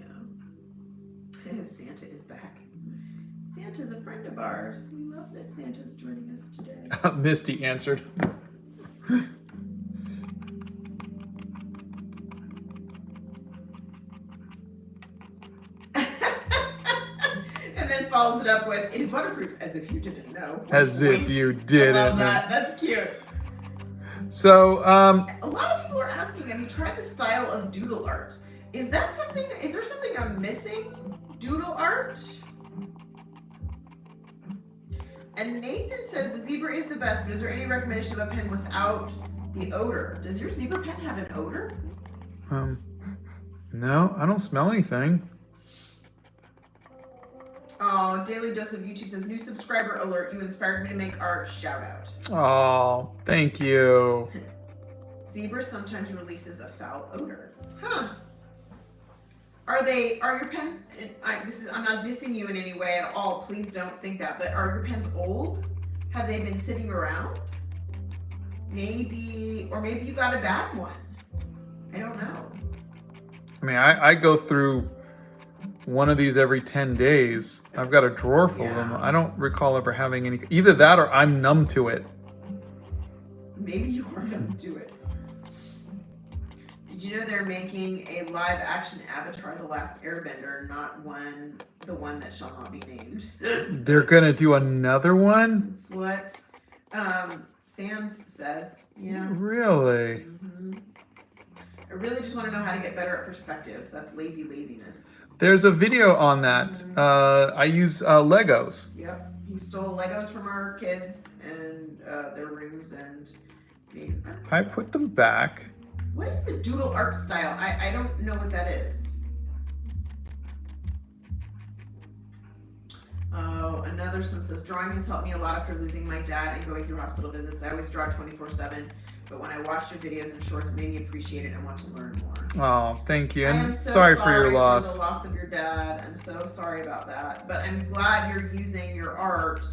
[SPEAKER 2] Santa is back. Santa's a friend of ours. We love that Santa's joining us today.
[SPEAKER 1] Misty answered.
[SPEAKER 2] And then follows it up with, it is waterproof, as if you didn't know.
[SPEAKER 1] As if you didn't.
[SPEAKER 2] I love that. That's cute.
[SPEAKER 1] So,
[SPEAKER 2] a lot of people are asking, have you tried the style of doodle art? Is there something I'm missing? Doodle art? And Nathan says the zebra is the best, but is there any recommendation of a pen without the odor? Does your zebra pen have an odor?
[SPEAKER 1] no, I don't smell anything.
[SPEAKER 2] Oh, Daily Dose of YouTube says, new subscriber alert, you inspired me to make art, shout out.
[SPEAKER 1] Oh, thank you.
[SPEAKER 2] Zebra sometimes releases a foul odor. Huh. Are your pens, I'm not dissing you in any way at all, please don't think that, but are your pens old? Have they been sitting around? Maybe you got a bad one. I don't know.
[SPEAKER 1] I mean, I go through one of these every 10 days. I've got a drawer full of them. I don't recall ever having any, either that or I'm numb to it.
[SPEAKER 2] Maybe you are numb to it. Did you know they're making a live action Avatar: The Last Airbender, not the one that shall not be named?
[SPEAKER 1] They're gonna do another one?
[SPEAKER 2] That's what Sans says. Yeah.
[SPEAKER 1] Really?
[SPEAKER 2] Mm-hmm. I really just want to know how to get better at perspective. That's laziness.
[SPEAKER 1] There's a video on that. I use Legos.
[SPEAKER 2] Yep. He stole Legos from our kids and their rooms and made art.
[SPEAKER 1] I put them back.
[SPEAKER 2] What is the doodle art style? I don't know what that is. Oh, another sim says, drawing has helped me a lot after losing my dad and going through hospital visits. I always draw 24/7, but when I watch your videos and shorts, it made me appreciate it and want to learn more.
[SPEAKER 1] Oh, thank you.
[SPEAKER 2] I am
[SPEAKER 1] And
[SPEAKER 2] so
[SPEAKER 1] sorry for your
[SPEAKER 2] For
[SPEAKER 1] loss.
[SPEAKER 2] the loss of your dad. I'm so sorry about that. But I'm glad you're using your art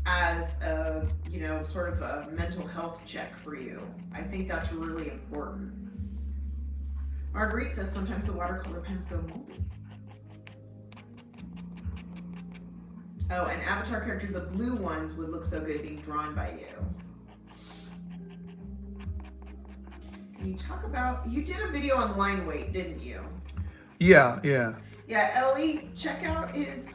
[SPEAKER 2] as a, sort of a mental health check for you. I think that's really important. Marguerite says sometimes the watercolor pens go moldy. Oh, and Avatar character, the blue ones would look so good being drawn by you. Can you talk about, you did a video on line weight, didn't you?
[SPEAKER 1] Yeah.
[SPEAKER 2] Yeah, Ellie, check out his,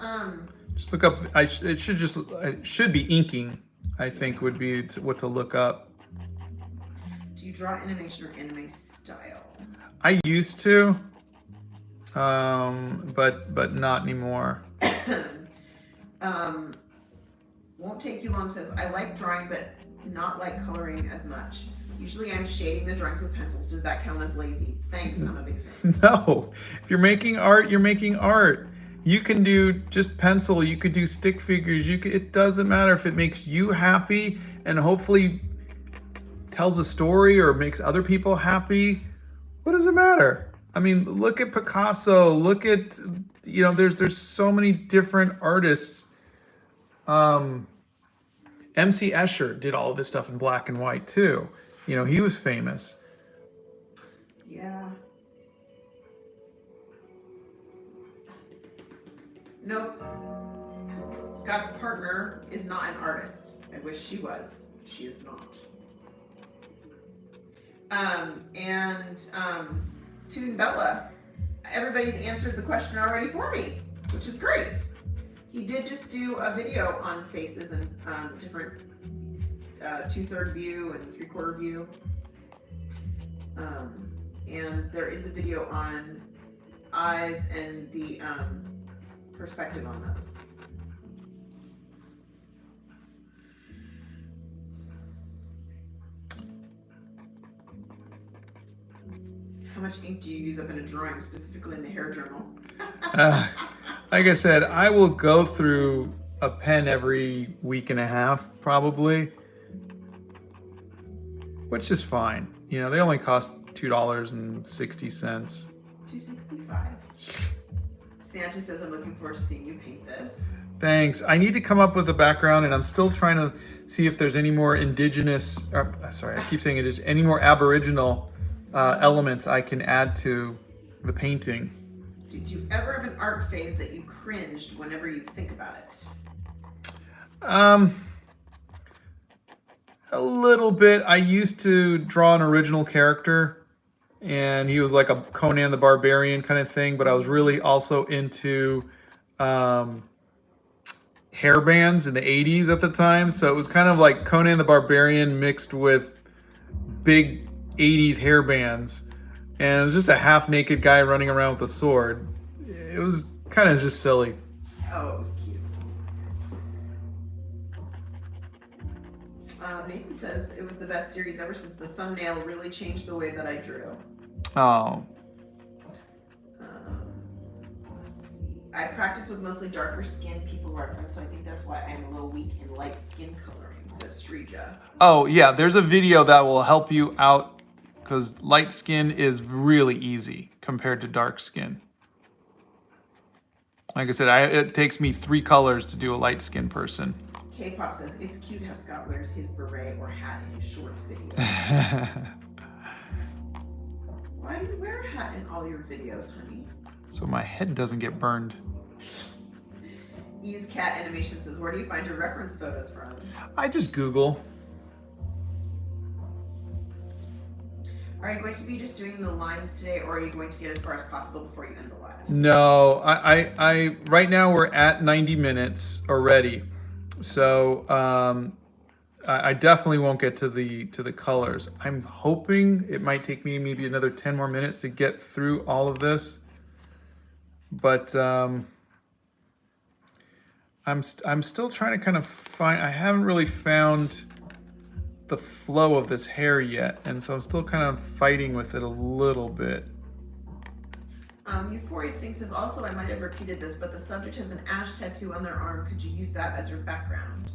[SPEAKER 1] Just look up, it should be inking, I think would be what to look up.
[SPEAKER 2] do you draw animation or anime style?
[SPEAKER 1] I used to, but not anymore.
[SPEAKER 2] Won't take you long says, I like drawing, but not like coloring as much. Usually I'm shading the drawings with pencils. Does that count as lazy? Thanks, I'm a big fan.
[SPEAKER 1] No, if you're making art, you're making art. You can do just pencil, you could do stick figures, it doesn't matter if it makes you happy and hopefully tells a story or makes other people happy. What does it matter? I mean, look at Picasso, look at, there's so many different artists. MC Escher did all of his stuff in black and white too. He was famous.
[SPEAKER 2] Yeah. Nope. Scott's partner is not an artist. I wish she was. She is not. Toon Bella, everybody's answered the question already for me, which is great. He did just do a video on faces and different 2/3 view and 3/4 view. And there is a video on eyes and the perspective on those. How much ink do you use up in a drawing, specifically in the hair journal?
[SPEAKER 1] Like I said, I will go through a pen every week and a half, probably, which is fine. They only cost $2.60.
[SPEAKER 2] $2.65. Santa says, I'm looking forward to seeing you paint this.
[SPEAKER 1] Thanks. I need to come up with a background, and I'm still trying to see if there's any more indigenous, any more Aboriginal elements I can add to the painting.
[SPEAKER 2] Did you ever have an art phase that you cringed whenever you think about it?
[SPEAKER 1] A little bit. I used to draw an original character, and he was like a Conan the Barbarian kind of thing, but I was really also into hairbands in the 80s at the time, so it was kind of like Conan the Barbarian mixed with big 80s hairbands, and it was just a half-naked guy running around with a sword. It was kind of just silly.
[SPEAKER 2] Oh, it was cute. Nathan says it was the best series ever since the thumbnail really changed the way that I drew.
[SPEAKER 1] Oh.
[SPEAKER 2] Let's see. I practice with mostly darker skinned people reference, so I think that's why I'm a little weak in light skin coloring, says Srija.
[SPEAKER 1] Oh, yeah, there's a video that will help you out because light skin is really easy compared to dark skin. Like I said, it takes me 3 colors to do a light skin person.
[SPEAKER 2] K-pop says, it's cute how Scott wears his beret or hat in his shorts video. Why do you wear a hat in all your videos, honey?
[SPEAKER 1] So my head doesn't get burned.
[SPEAKER 2] Ease Cat Animation says, where do you find your reference photos from?
[SPEAKER 1] I just Google.
[SPEAKER 2] Are you going to be just doing the lines today, or are you going to get as far as possible before you end the live?
[SPEAKER 1] No, I right now we're at 90 minutes already. So I definitely won't get to the colors. I'm hoping it might take me maybe another 10 more minutes to get through all of this. But I'm still trying to kind of find, I haven't really found the flow of this hair yet, and so I'm still kind of fighting with it a little bit.
[SPEAKER 2] Euphoria Sting says, also, I might have repeated this, but the subject has an ash tattoo on their arm. Could you use that as your background?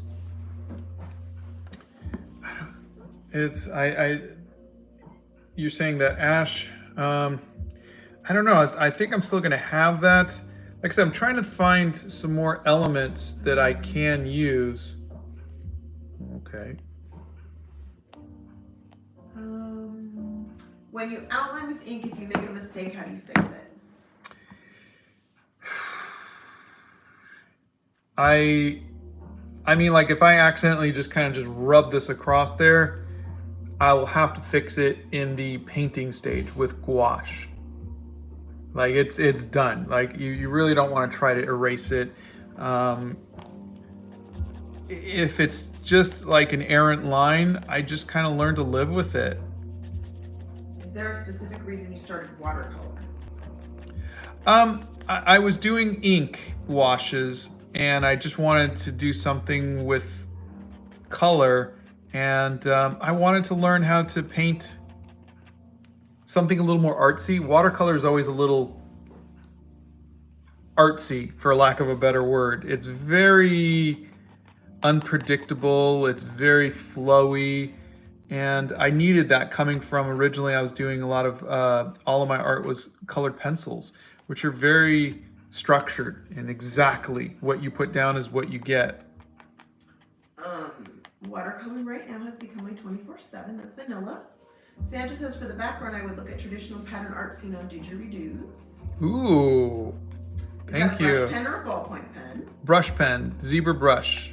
[SPEAKER 1] You're saying that ash, I don't know. I think I'm still gonna have that. Like I said, I'm trying to find some more elements that I can use. Okay.
[SPEAKER 2] When you outline with ink, if you make a mistake, how do you fix it?
[SPEAKER 1] I mean, like if I accidentally just kind of just rub this across there, I will have to fix it in the painting stage with gouache. Like it's done. Like you really don't want to try to erase it. If it's just like an errant line, I just kind of learn to live with it.
[SPEAKER 2] Is there a specific reason you started watercolor?
[SPEAKER 1] I was doing ink washes, and I just wanted to do something with color, and I wanted to learn how to paint something a little more artsy. Watercolor is always a little artsy, for lack of a better word. It's very unpredictable, it's very flowy, and I needed that coming from, originally I was doing a lot of, all of my art was colored pencils, which are very structured, and exactly what you put down is what you get.
[SPEAKER 2] Watercoloring right now has become my 24/7. That's vanilla. Santa says, for the background, I would look at traditional pattern art seen on didgeridoos.
[SPEAKER 1] Ooh, thank you.
[SPEAKER 2] Is that a brush pen or a ballpoint pen?
[SPEAKER 1] Brush pen, zebra brush.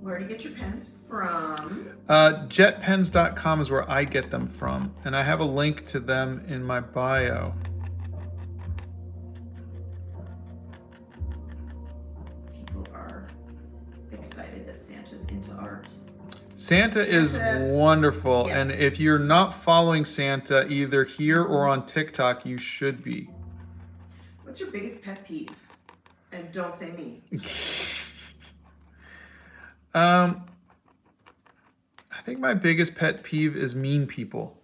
[SPEAKER 2] Where do you get your pens from?
[SPEAKER 1] Jetpens.com is where I get them from, and I have a link to them in my bio.
[SPEAKER 2] People are excited that Santa's into art.
[SPEAKER 1] Santa is wonderful, yeah. And if you're not following Santa either here or on TikTok, you should be.
[SPEAKER 2] What's your biggest pet peeve? And don't say me.
[SPEAKER 1] I think my biggest pet peeve is mean people.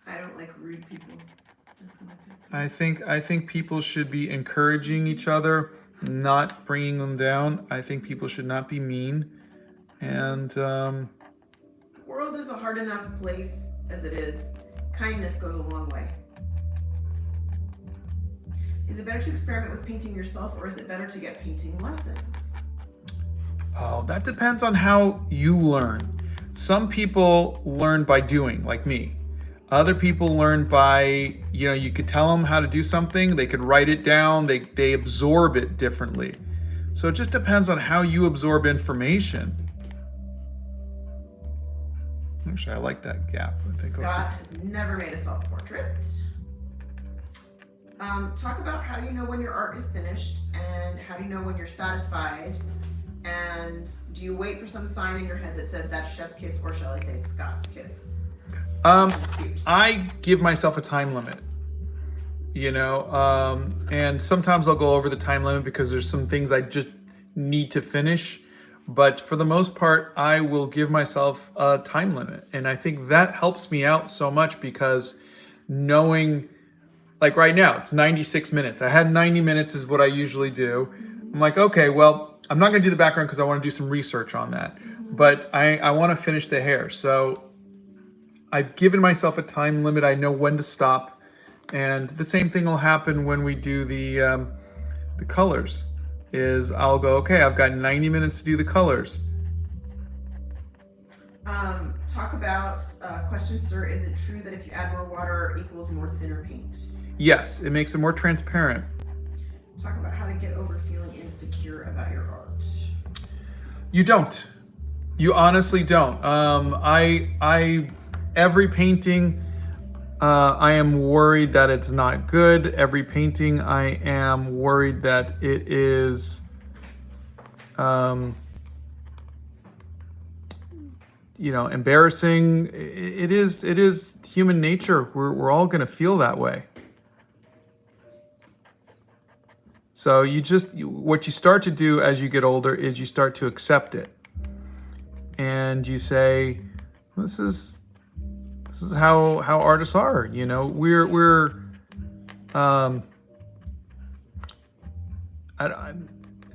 [SPEAKER 2] I don't like rude people. That's my pet peeve.
[SPEAKER 1] I think people should be encouraging each other, not bringing them down. I think people should not be mean. And
[SPEAKER 2] the world is a hard enough place as it is. Kindness goes a long way. Is it better to experiment with painting yourself, or is it better to get painting lessons?
[SPEAKER 1] Oh, that depends on how you learn. some people learn by doing, like me. Other people learn by, you could tell them how to do something, they could write it down, they absorb it differently. So it just depends on how you absorb information. Actually, I like that gap.
[SPEAKER 2] Scott has never made a self-portrait. Talk about how do you know when your art is finished, and how do you know when you're satisfied, and do you wait for some sign in your head that said that's chef's kiss, or shall I say Scott's kiss?
[SPEAKER 1] I give myself a time limit, and sometimes I'll go over the time limit because there's some things I just need to finish. But for the most part, I will give myself a time limit. And I think that helps me out so much, because knowing, like right now, it's 96 minutes. I had 90 minutes is what I usually do. I'm like, okay, well, I'm not going to do the background because I want to do some research on that. But I want to finish the hair. So I've given myself a time limit. I know when to stop. And the same thing will happen when we do the colors. Is I'll go, okay, I've got 90 minutes to do the colors.
[SPEAKER 2] Talk about, question, sir, is it true that if you add more water equals more thinner paint?
[SPEAKER 1] Yes, it makes it more transparent.
[SPEAKER 2] Talk about how to get over feeling insecure about your art.
[SPEAKER 1] You don't. You honestly don't. Every painting, I am worried that it's not good. Every painting, I am worried that it is, embarrassing. It is human nature. We're all going to feel that way. So what you start to do as you get older is you start to accept it, and you say, this is how artists are. It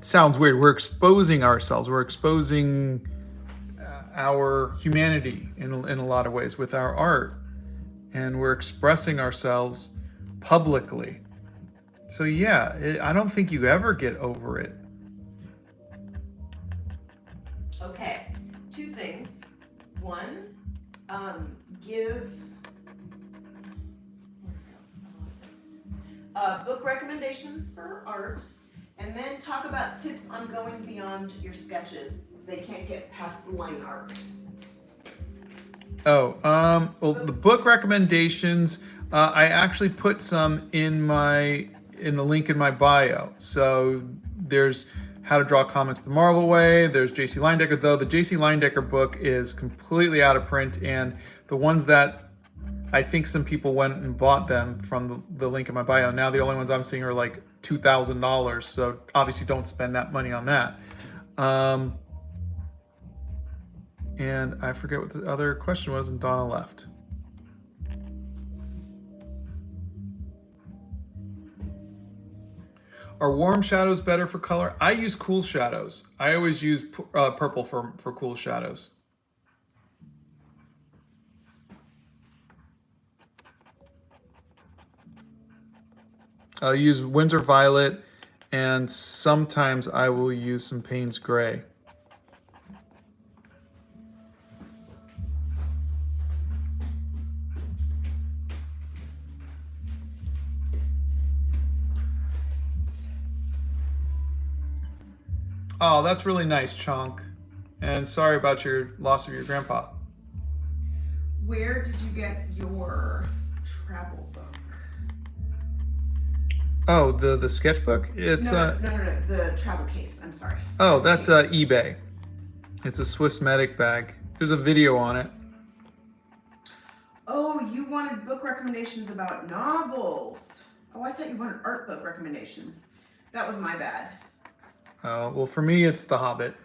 [SPEAKER 1] sounds weird. We're exposing ourselves. We're exposing our humanity in a lot of ways with our art, and we're expressing ourselves publicly. So yeah, I don't think you ever get over it.
[SPEAKER 2] Okay, two things. One, give book recommendations for art, and then talk about tips on going beyond your sketches. They can't get past line art.
[SPEAKER 1] Well, the book recommendations, I actually put some in the link in my bio. So there's How to Draw Comics the Marvel Way. There's J.C. Leyendecker, though the J.C. Leyendecker book is completely out of print, and the ones that I think some people went and bought them from the link in my bio. Now the only ones I'm seeing are like $2,000. So obviously don't spend that money on that. And I forget what the other question was, and Donna left. Are warm shadows better for color? I use cool shadows. I always use purple for cool shadows. I'll use winter violet, and sometimes I will use some Payne's gray. Oh, that's really nice, Chunk. And sorry about your loss of your grandpa.
[SPEAKER 2] Where did you get your travel book?
[SPEAKER 1] Oh, the sketchbook? It's
[SPEAKER 2] no, the travel case. I'm sorry.
[SPEAKER 1] Oh, that's eBay. It's a Swissmatic bag. There's a video on it.
[SPEAKER 2] Oh, you wanted book recommendations about novels. Oh, I thought you wanted art book recommendations. That was my bad.
[SPEAKER 1] Well, for me, it's The Hobbit.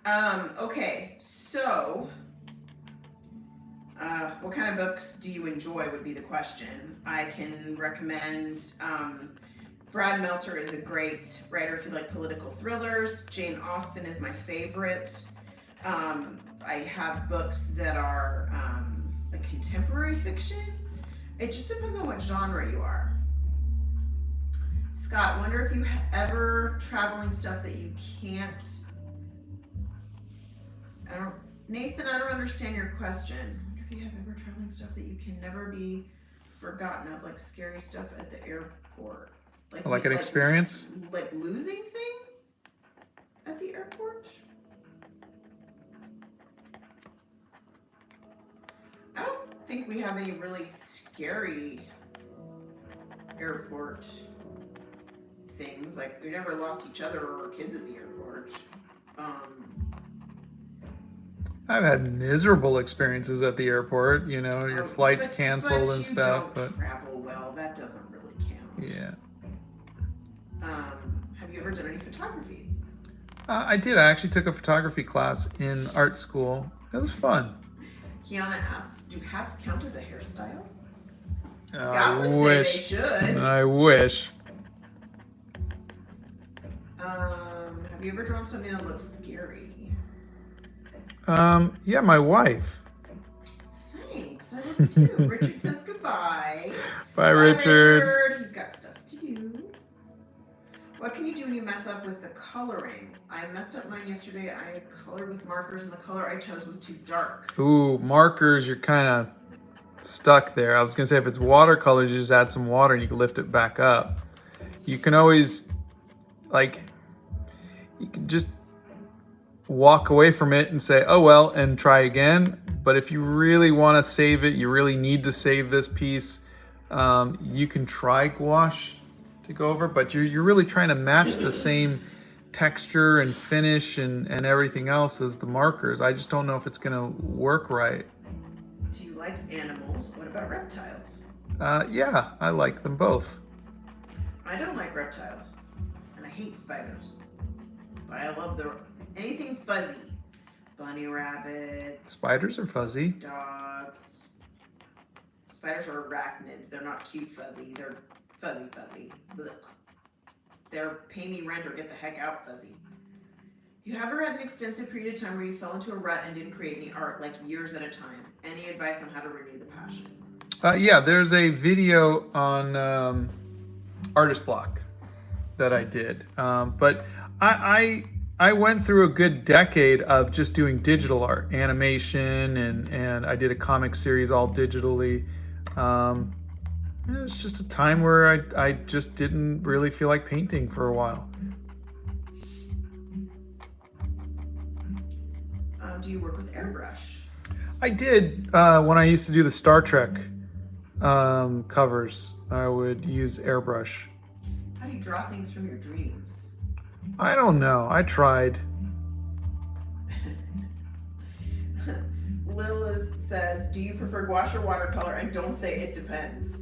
[SPEAKER 2] Okay, so, what kind of books do you enjoy would be the question. I can recommend, Brad Meltzer is a great writer if you like political thrillers. Jane Austen is my favorite. I have books that are, like contemporary fiction. It just depends on what genre you are. Scott, wonder if you ever traveling stuff that you can't Nathan, I don't understand your question. What if you have ever traveling stuff that you can never be forgotten of, like scary stuff at the airport?
[SPEAKER 1] Like an experience?
[SPEAKER 2] Like losing things at the airport? I don't think we have any really scary airport things. Like, we never lost each other or our kids at the airport.
[SPEAKER 1] I've had miserable experiences at the airport, you know, your flight's canceled and stuff.
[SPEAKER 2] But travel well, that doesn't really count.
[SPEAKER 1] Yeah.
[SPEAKER 2] Have you ever done any photography?
[SPEAKER 1] I did. I actually took a photography class in art school. It was fun.
[SPEAKER 2] Kiana asks, do hats count as a hairstyle?
[SPEAKER 1] I
[SPEAKER 2] Scott would
[SPEAKER 1] wish.
[SPEAKER 2] say they should.
[SPEAKER 1] I wish.
[SPEAKER 2] Have you ever drawn something that looks scary?
[SPEAKER 1] Yeah, my wife.
[SPEAKER 2] Thanks, I love you too. Richard says goodbye.
[SPEAKER 1] Bye, Richard.
[SPEAKER 2] He's got stuff to do. What can you do when you mess up with the coloring? I messed up mine yesterday. I colored with markers and the color I chose was too dark.
[SPEAKER 1] Ooh, markers, you're kind of stuck there. I was going to say, if it's watercolors, you just add some water and you can lift it back up. You can always, like, you can just walk away from it and say, oh well, and try again. But if you really want to save it, you really need to save this piece, you can try gouache to go over, but you're really trying to match the same texture and finish and everything else as the markers. I just don't know if it's going to work right.
[SPEAKER 2] Do you like animals? What about reptiles?
[SPEAKER 1] Yeah, I like them both.
[SPEAKER 2] I don't like reptiles, and I hate spiders, but I love anything fuzzy. Bunny rabbits.
[SPEAKER 1] Spiders are fuzzy.
[SPEAKER 2] Dogs. Spiders are arachnids. They're not cute fuzzy. They're fuzzy. Blech. They're pay me rent or get the heck out fuzzy. You ever had an extensive period of time where you fell into a rut and didn't create any art, like years at a time? Any advice on how to renew the passion?
[SPEAKER 1] Yeah, there's a video on Artist Block that I did. But I went through a good decade of just doing digital art, animation, and I did a comic series all digitally. It's just a time where I just didn't really feel like painting for a while.
[SPEAKER 2] Do you work with airbrush?
[SPEAKER 1] I did when I used to do the Star Trek covers. I would use airbrush.
[SPEAKER 2] How do you draw things from your dreams?
[SPEAKER 1] I don't know. I tried.
[SPEAKER 2] Lil says, do you prefer gouache or watercolor? And don't say it depends.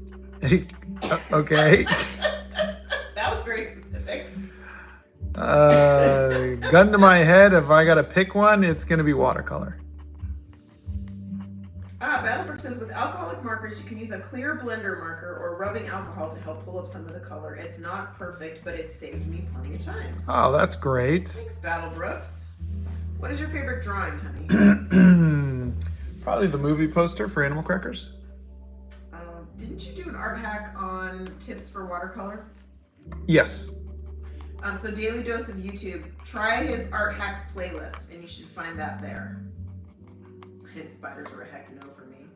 [SPEAKER 1] Okay.
[SPEAKER 2] That was very specific.
[SPEAKER 1] Gun to my head, if I gotta pick one, it's gonna be watercolor.
[SPEAKER 2] Battlebrook says, with alcoholic markers, you can use a clear blender marker or rubbing alcohol to help pull up some of the color. It's not perfect, but it's saved me plenty of times.
[SPEAKER 1] Oh, that's great.
[SPEAKER 2] Thanks, Battlebrooks. What is your favorite drawing, honey?
[SPEAKER 1] Probably the movie poster for Animal Crackers.
[SPEAKER 2] Didn't you do an art hack on tips for watercolor?
[SPEAKER 1] Yes.
[SPEAKER 2] So Daily Dose of YouTube, try his art hacks playlist, and you should find that there. His spiders are a heck no for me.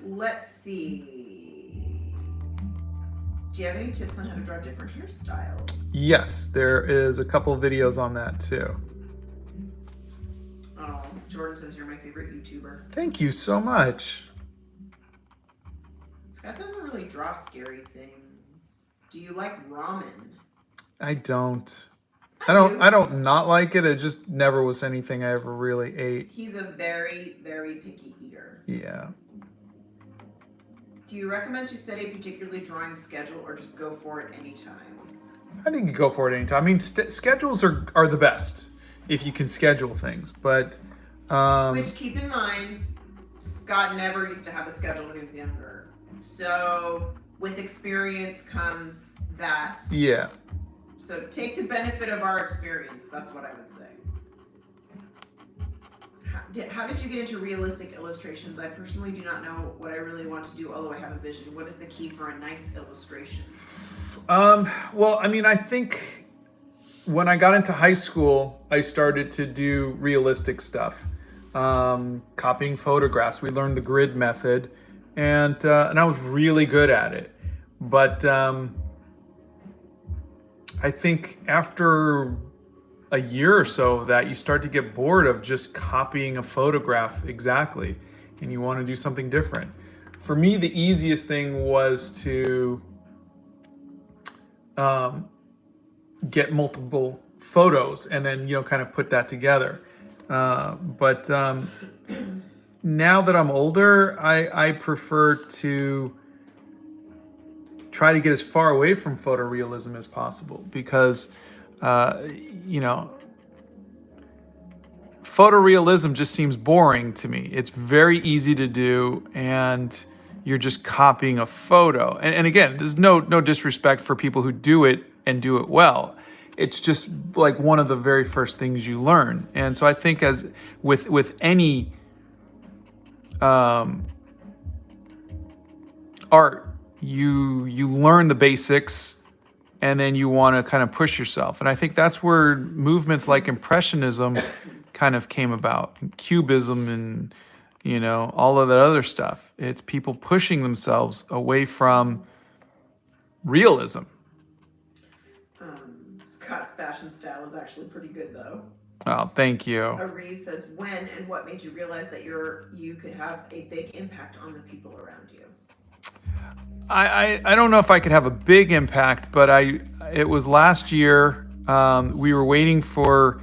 [SPEAKER 2] Let's see. Do you have any tips on how to draw different hairstyles?
[SPEAKER 1] Yes, there is a couple videos on that too.
[SPEAKER 2] Oh, Jordan says you're my favorite YouTuber.
[SPEAKER 1] Thank you so much.
[SPEAKER 2] Scott doesn't really draw scary things. Do you like ramen?
[SPEAKER 1] I don't. I don't not like it. It just never was anything I ever really ate.
[SPEAKER 2] He's a very, very picky eater.
[SPEAKER 1] Yeah.
[SPEAKER 2] Do you recommend to set a particular drawing schedule or just go for it anytime?
[SPEAKER 1] I think you go for it anytime. I mean, schedules are the best if you can schedule things. But
[SPEAKER 2] which, keep in mind, Scott never used to have a schedule when he was younger. So with experience comes that.
[SPEAKER 1] Yeah.
[SPEAKER 2] So take the benefit of our experience. That's what I would say. How did you get into realistic illustrations? I personally do not know what I really want to do, although I have a vision. What is the key for a nice illustration?
[SPEAKER 1] Well, I mean, I think when I got into high school, I started to do realistic stuff, copying photographs. We learned the grid method, and I was really good at it. But I think after a year or so of that, you start to get bored of just copying a photograph exactly, and you want to do something different. For me, the easiest thing was to get multiple photos and then kind of put that together. But now that I'm older, I prefer to try to get as far away from photorealism as possible, because photorealism just seems boring to me. It's very easy to do, and you're just copying a photo. And again, there's no disrespect for people who do it and do it well. It's just like one of the very first things you learn. And so I think as with any art, you learn the basics, and then you want to kind of push yourself. And I think that's where movements like Impressionism kind of came about, and Cubism, and all of that other stuff. It's people pushing themselves away from realism.
[SPEAKER 2] Scott's fashion style is actually pretty good, though.
[SPEAKER 1] Oh, thank you.
[SPEAKER 2] Aries says, when and what made you realize that you could have a big impact on the people around you?
[SPEAKER 1] I don't know if I could have a big impact, but it was last year. We were waiting for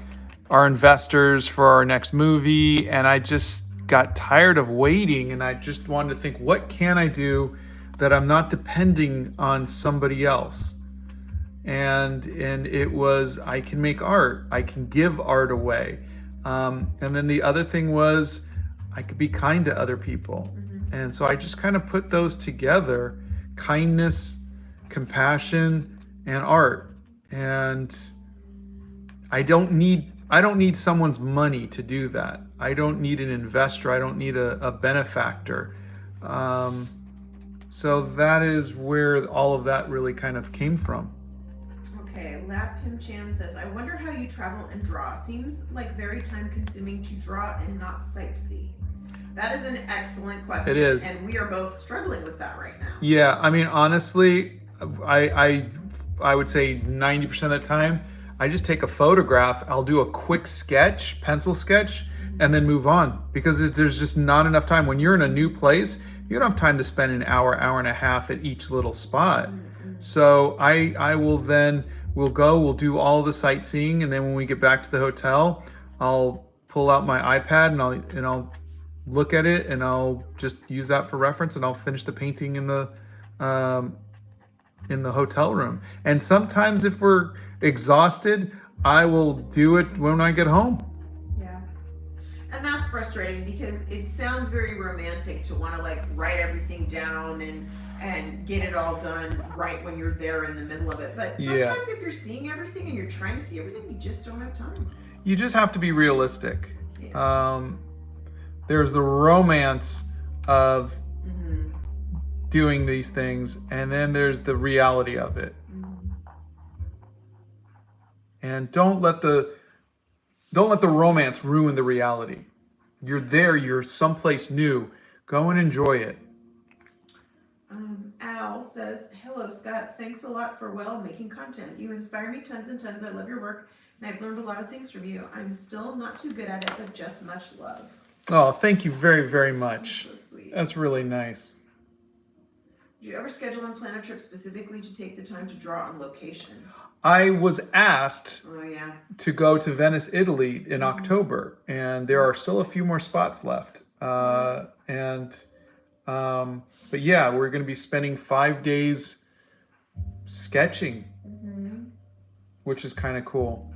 [SPEAKER 1] our investors for our next movie, and I just got tired of waiting, and I just wanted to think, what can I do that I'm not depending on somebody else? And it was, I can make art, I can give art away, and then the other thing was I could be kind to other people. And so I just kind of put those together: kindness, compassion, and art. And I don't need someone's money to do that. I don't need an investor. I don't need a benefactor. So that is where all of that really kind of came from.
[SPEAKER 2] Okay, Lap Him Chan says, I wonder how you travel and draw. Seems like very time consuming to draw and not sightsee. That is an excellent question.
[SPEAKER 1] It is.
[SPEAKER 2] And we are both struggling with that right now.
[SPEAKER 1] Yeah, I mean, honestly, I would say 90% of the time, I just take a photograph, I'll do a quick sketch, pencil sketch, and then move on, because there's just not enough time. When you're in a new place, you don't have time to spend an hour and a half at each little spot. So we'll do all the sightseeing, and then when we get back to the hotel, I'll pull out my iPad and I'll look at it, and I'll just use that for reference, and I'll finish the painting in the hotel room. And sometimes if we're exhausted, I will do it when I get home.
[SPEAKER 2] Yeah. And that's frustrating, because it sounds very romantic to want to like write everything down and get it all done right when you're there in the middle of it. But sometimes if you're seeing everything and you're trying to see everything, you just don't have time.
[SPEAKER 1] You just have to be realistic.
[SPEAKER 2] Yeah.
[SPEAKER 1] There's the romance of doing these things, and then there's the reality of it. And don't let the romance ruin the reality. You're there, you're someplace new. Go and enjoy it.
[SPEAKER 2] Al says, hello Scott, thanks a lot for making content. You inspire me tons and tons. I love your work, and I've learned a lot of things from you. I'm still not too good at it, but just much love.
[SPEAKER 1] Oh, thank you very, very much.
[SPEAKER 2] That's so sweet.
[SPEAKER 1] That's really nice.
[SPEAKER 2] Do you ever schedule and plan a trip specifically to take the time to draw on location?
[SPEAKER 1] I was asked
[SPEAKER 2] yeah.
[SPEAKER 1] to go to Venice, Italy in October, and there are still a few more spots left. But yeah, we're going to be spending 5 days sketching, which is kind of cool.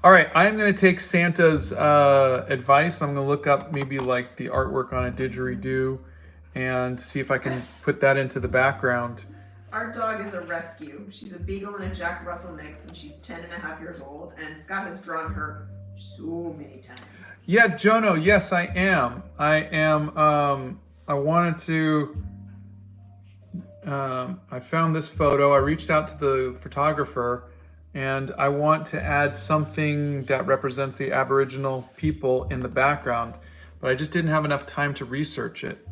[SPEAKER 1] All right, I'm going to take Santa's advice. I'm going to look up maybe like the artwork on a didgeridoo and see if I can put that into the background.
[SPEAKER 2] Our dog is a rescue. She's a Beagle and a Jack Russell mix, and she's 10 and a half years old, and Scott has drawn her so many times.
[SPEAKER 1] Yeah, Jono, yes, I am. I wanted to, I found this photo. I reached out to the photographer, And I want to add something that represents the Aboriginal people in the background, but I just didn't have enough time to research it.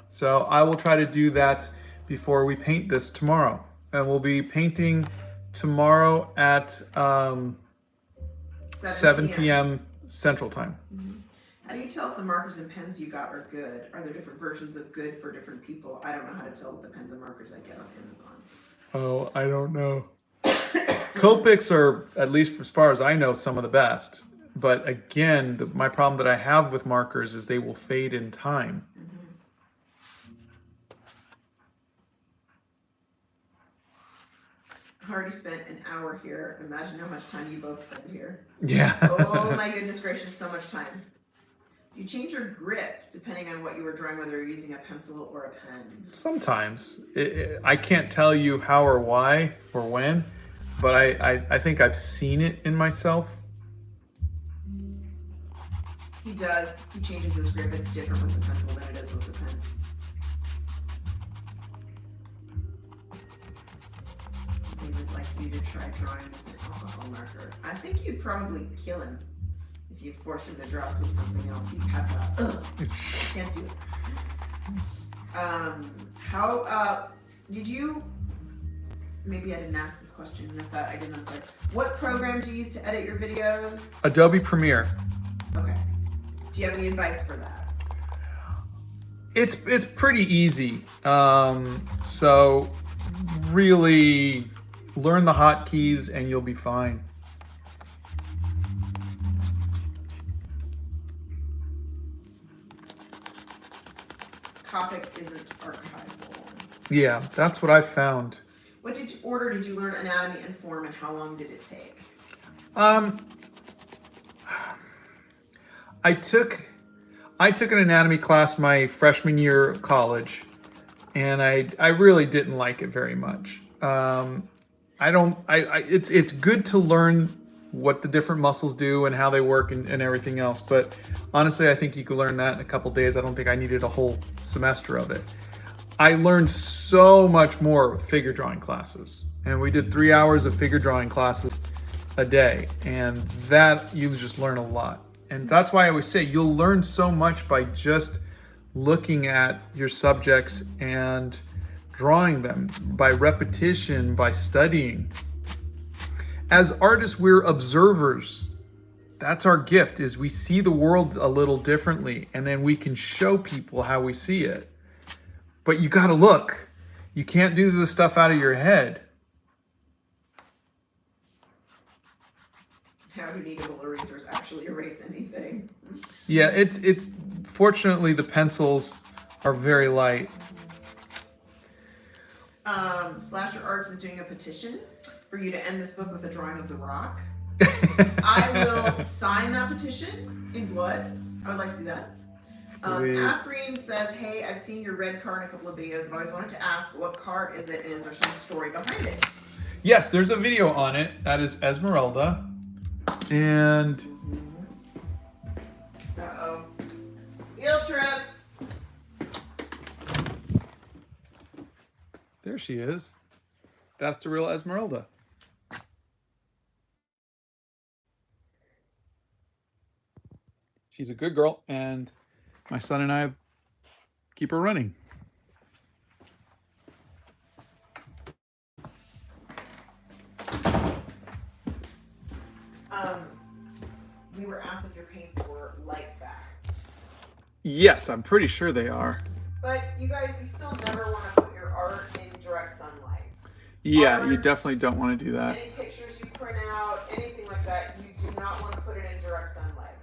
[SPEAKER 1] So I will try to do that before we paint this tomorrow. And we'll be painting tomorrow at 7 p.m. Central Time.
[SPEAKER 2] How do you tell if the markers and pens you got are good? Are there different versions of good for different people? I don't know how to tell with the pens and markers I get on Amazon.
[SPEAKER 1] Oh, I don't know. Copics are, at least as far as I know, some of the best. But again, my problem that I have with markers is they will fade in time.
[SPEAKER 2] I already spent an hour here. Imagine how much time you both spent here.
[SPEAKER 1] Yeah.
[SPEAKER 2] Oh my goodness gracious, so much time. You change your grip depending on what you were drawing, whether you're using a pencil or a pen.
[SPEAKER 1] Sometimes. I can't tell you how or why or when, but I think I've seen it in myself.
[SPEAKER 2] He does. He changes his grip. It's different with the pencil than it is with the pen. He would like you to try drawing with an alcohol marker. I think you'd probably kill him. If you force him to draw us with something else, he'd pass out. Ugh, can't do it. Did you, maybe I didn't ask this question, and I thought I didn't answer. What program do you use to edit your videos?
[SPEAKER 1] Adobe Premiere.
[SPEAKER 2] Okay. Do you have any advice for that?
[SPEAKER 1] It's pretty easy. So really learn the hotkeys and you'll be fine.
[SPEAKER 2] Topic isn't archival.
[SPEAKER 1] Yeah, that's what I found.
[SPEAKER 2] What order did you learn anatomy and form, and how long did it take?
[SPEAKER 1] I took an anatomy class my freshman year of college, and I really didn't like it very much. It's good to learn what the different muscles do and how they work and everything else, but honestly, I think you could learn that in a couple days. I don't think I needed a whole semester of it. I learned so much more with figure drawing classes, and we did 3 hours of figure drawing classes a day, and that you just learn a lot. And that's why I always say you'll learn so much by just looking at your subjects and drawing them, by repetition, by studying. As artists, we're observers. That's our gift, is we see the world a little differently, and then we can show people how we see it. But you gotta look. You can't do this stuff out of your head.
[SPEAKER 2] How do needle erasers actually erase anything?
[SPEAKER 1] Yeah, it's fortunately the pencils are very light.
[SPEAKER 2] Slasher Arts is doing a petition for you to end this book with a drawing of the Rock. I will sign that petition in blood. I would like to see that. Asreen says, hey, I've seen your red car in a couple of videos. I've always wanted to ask, what car is it, and is there some story behind it?
[SPEAKER 1] Yes, there's a video on it. That is Esmeralda. And...
[SPEAKER 2] Uh-oh. Field trip!
[SPEAKER 1] there she is. That's the real Esmeralda. She's a good girl, and my son and I keep her running.
[SPEAKER 2] We were asked if your paints were light fast.
[SPEAKER 1] Yes, I'm pretty sure they are.
[SPEAKER 2] But you guys, you still never want to put your art in direct sunlight.
[SPEAKER 1] Yeah,
[SPEAKER 2] Art,
[SPEAKER 1] you definitely don't want to do that.
[SPEAKER 2] Any pictures you print out, anything like that, you do not want to put it in direct sunlight.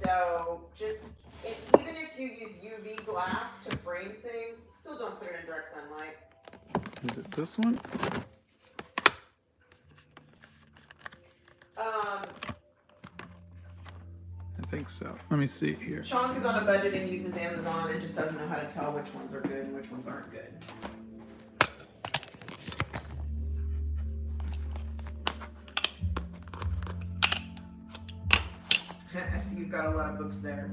[SPEAKER 2] So just, even if you use UV glass to frame things, still don't put it in direct sunlight.
[SPEAKER 1] Is it this one? I think so. Let me see here.
[SPEAKER 2] Chonk is on a budget and uses Amazon and just doesn't know how to tell which ones are good and which ones aren't good. I see you've got a lot of books there.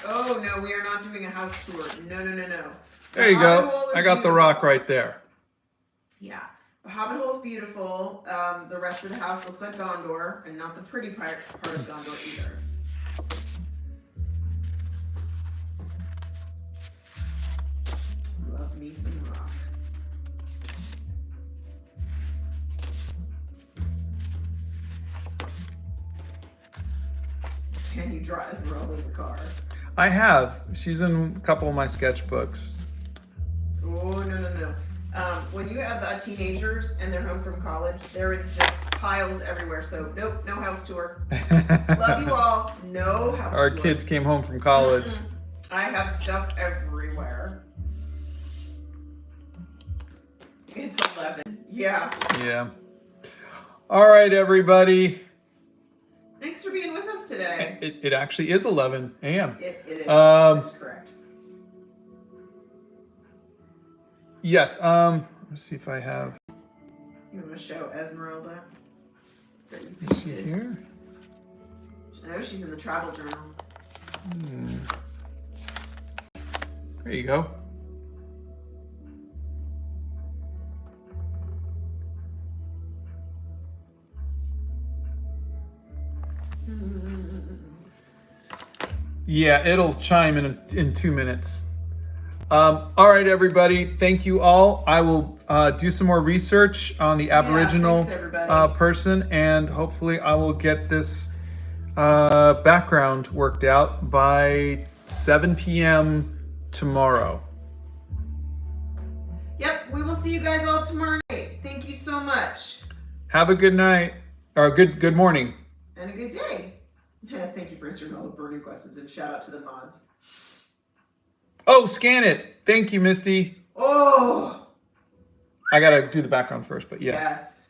[SPEAKER 2] Oh no, we are not doing a house tour. No, no, no, no.
[SPEAKER 1] There you
[SPEAKER 2] Hobbit
[SPEAKER 1] go.
[SPEAKER 2] hole is
[SPEAKER 1] I got the rock
[SPEAKER 2] beautiful.
[SPEAKER 1] right there.
[SPEAKER 2] Yeah. The Hobbit hole is beautiful. The rest of the house looks like Gondor, and not the pretty part of Gondor either. Love me some rock. Can you draw Esmeralda in the car?
[SPEAKER 1] I have. She's in a couple of my sketchbooks.
[SPEAKER 2] Oh, no. When you have teenagers and they're home from college, there is just piles everywhere. So, nope, no house tour. Love you all. No house
[SPEAKER 1] Our
[SPEAKER 2] tour.
[SPEAKER 1] kids came home from college.
[SPEAKER 2] I have stuff everywhere. It's 11. Yeah.
[SPEAKER 1] Yeah. All right, everybody.
[SPEAKER 2] Thanks for being with us today.
[SPEAKER 1] It actually is 11 a.m.
[SPEAKER 2] It is.
[SPEAKER 1] Um,
[SPEAKER 2] That's correct.
[SPEAKER 1] Yes. Let's see if I have.
[SPEAKER 2] You want to show Esmeralda? That you
[SPEAKER 1] Let's see
[SPEAKER 2] painted?
[SPEAKER 1] here.
[SPEAKER 2] I know she's in the travel journal.
[SPEAKER 1] There you go. Yeah, it'll chime in 2 minutes. All right, everybody. Thank you all. I will do some more research on the Aboriginal
[SPEAKER 2] thanks, everybody.
[SPEAKER 1] person, and hopefully I will get this background worked out by 7 p.m. tomorrow.
[SPEAKER 2] Yep, we will see you guys all tomorrow night. Thank you so much.
[SPEAKER 1] Have a good night, or good morning.
[SPEAKER 2] And a good day. Thank you for answering all the burning questions, and shout out to the mods.
[SPEAKER 1] Oh, scan it. Thank you, Misty.
[SPEAKER 2] Oh!
[SPEAKER 1] I gotta do the background first, but yes.
[SPEAKER 2] Yes.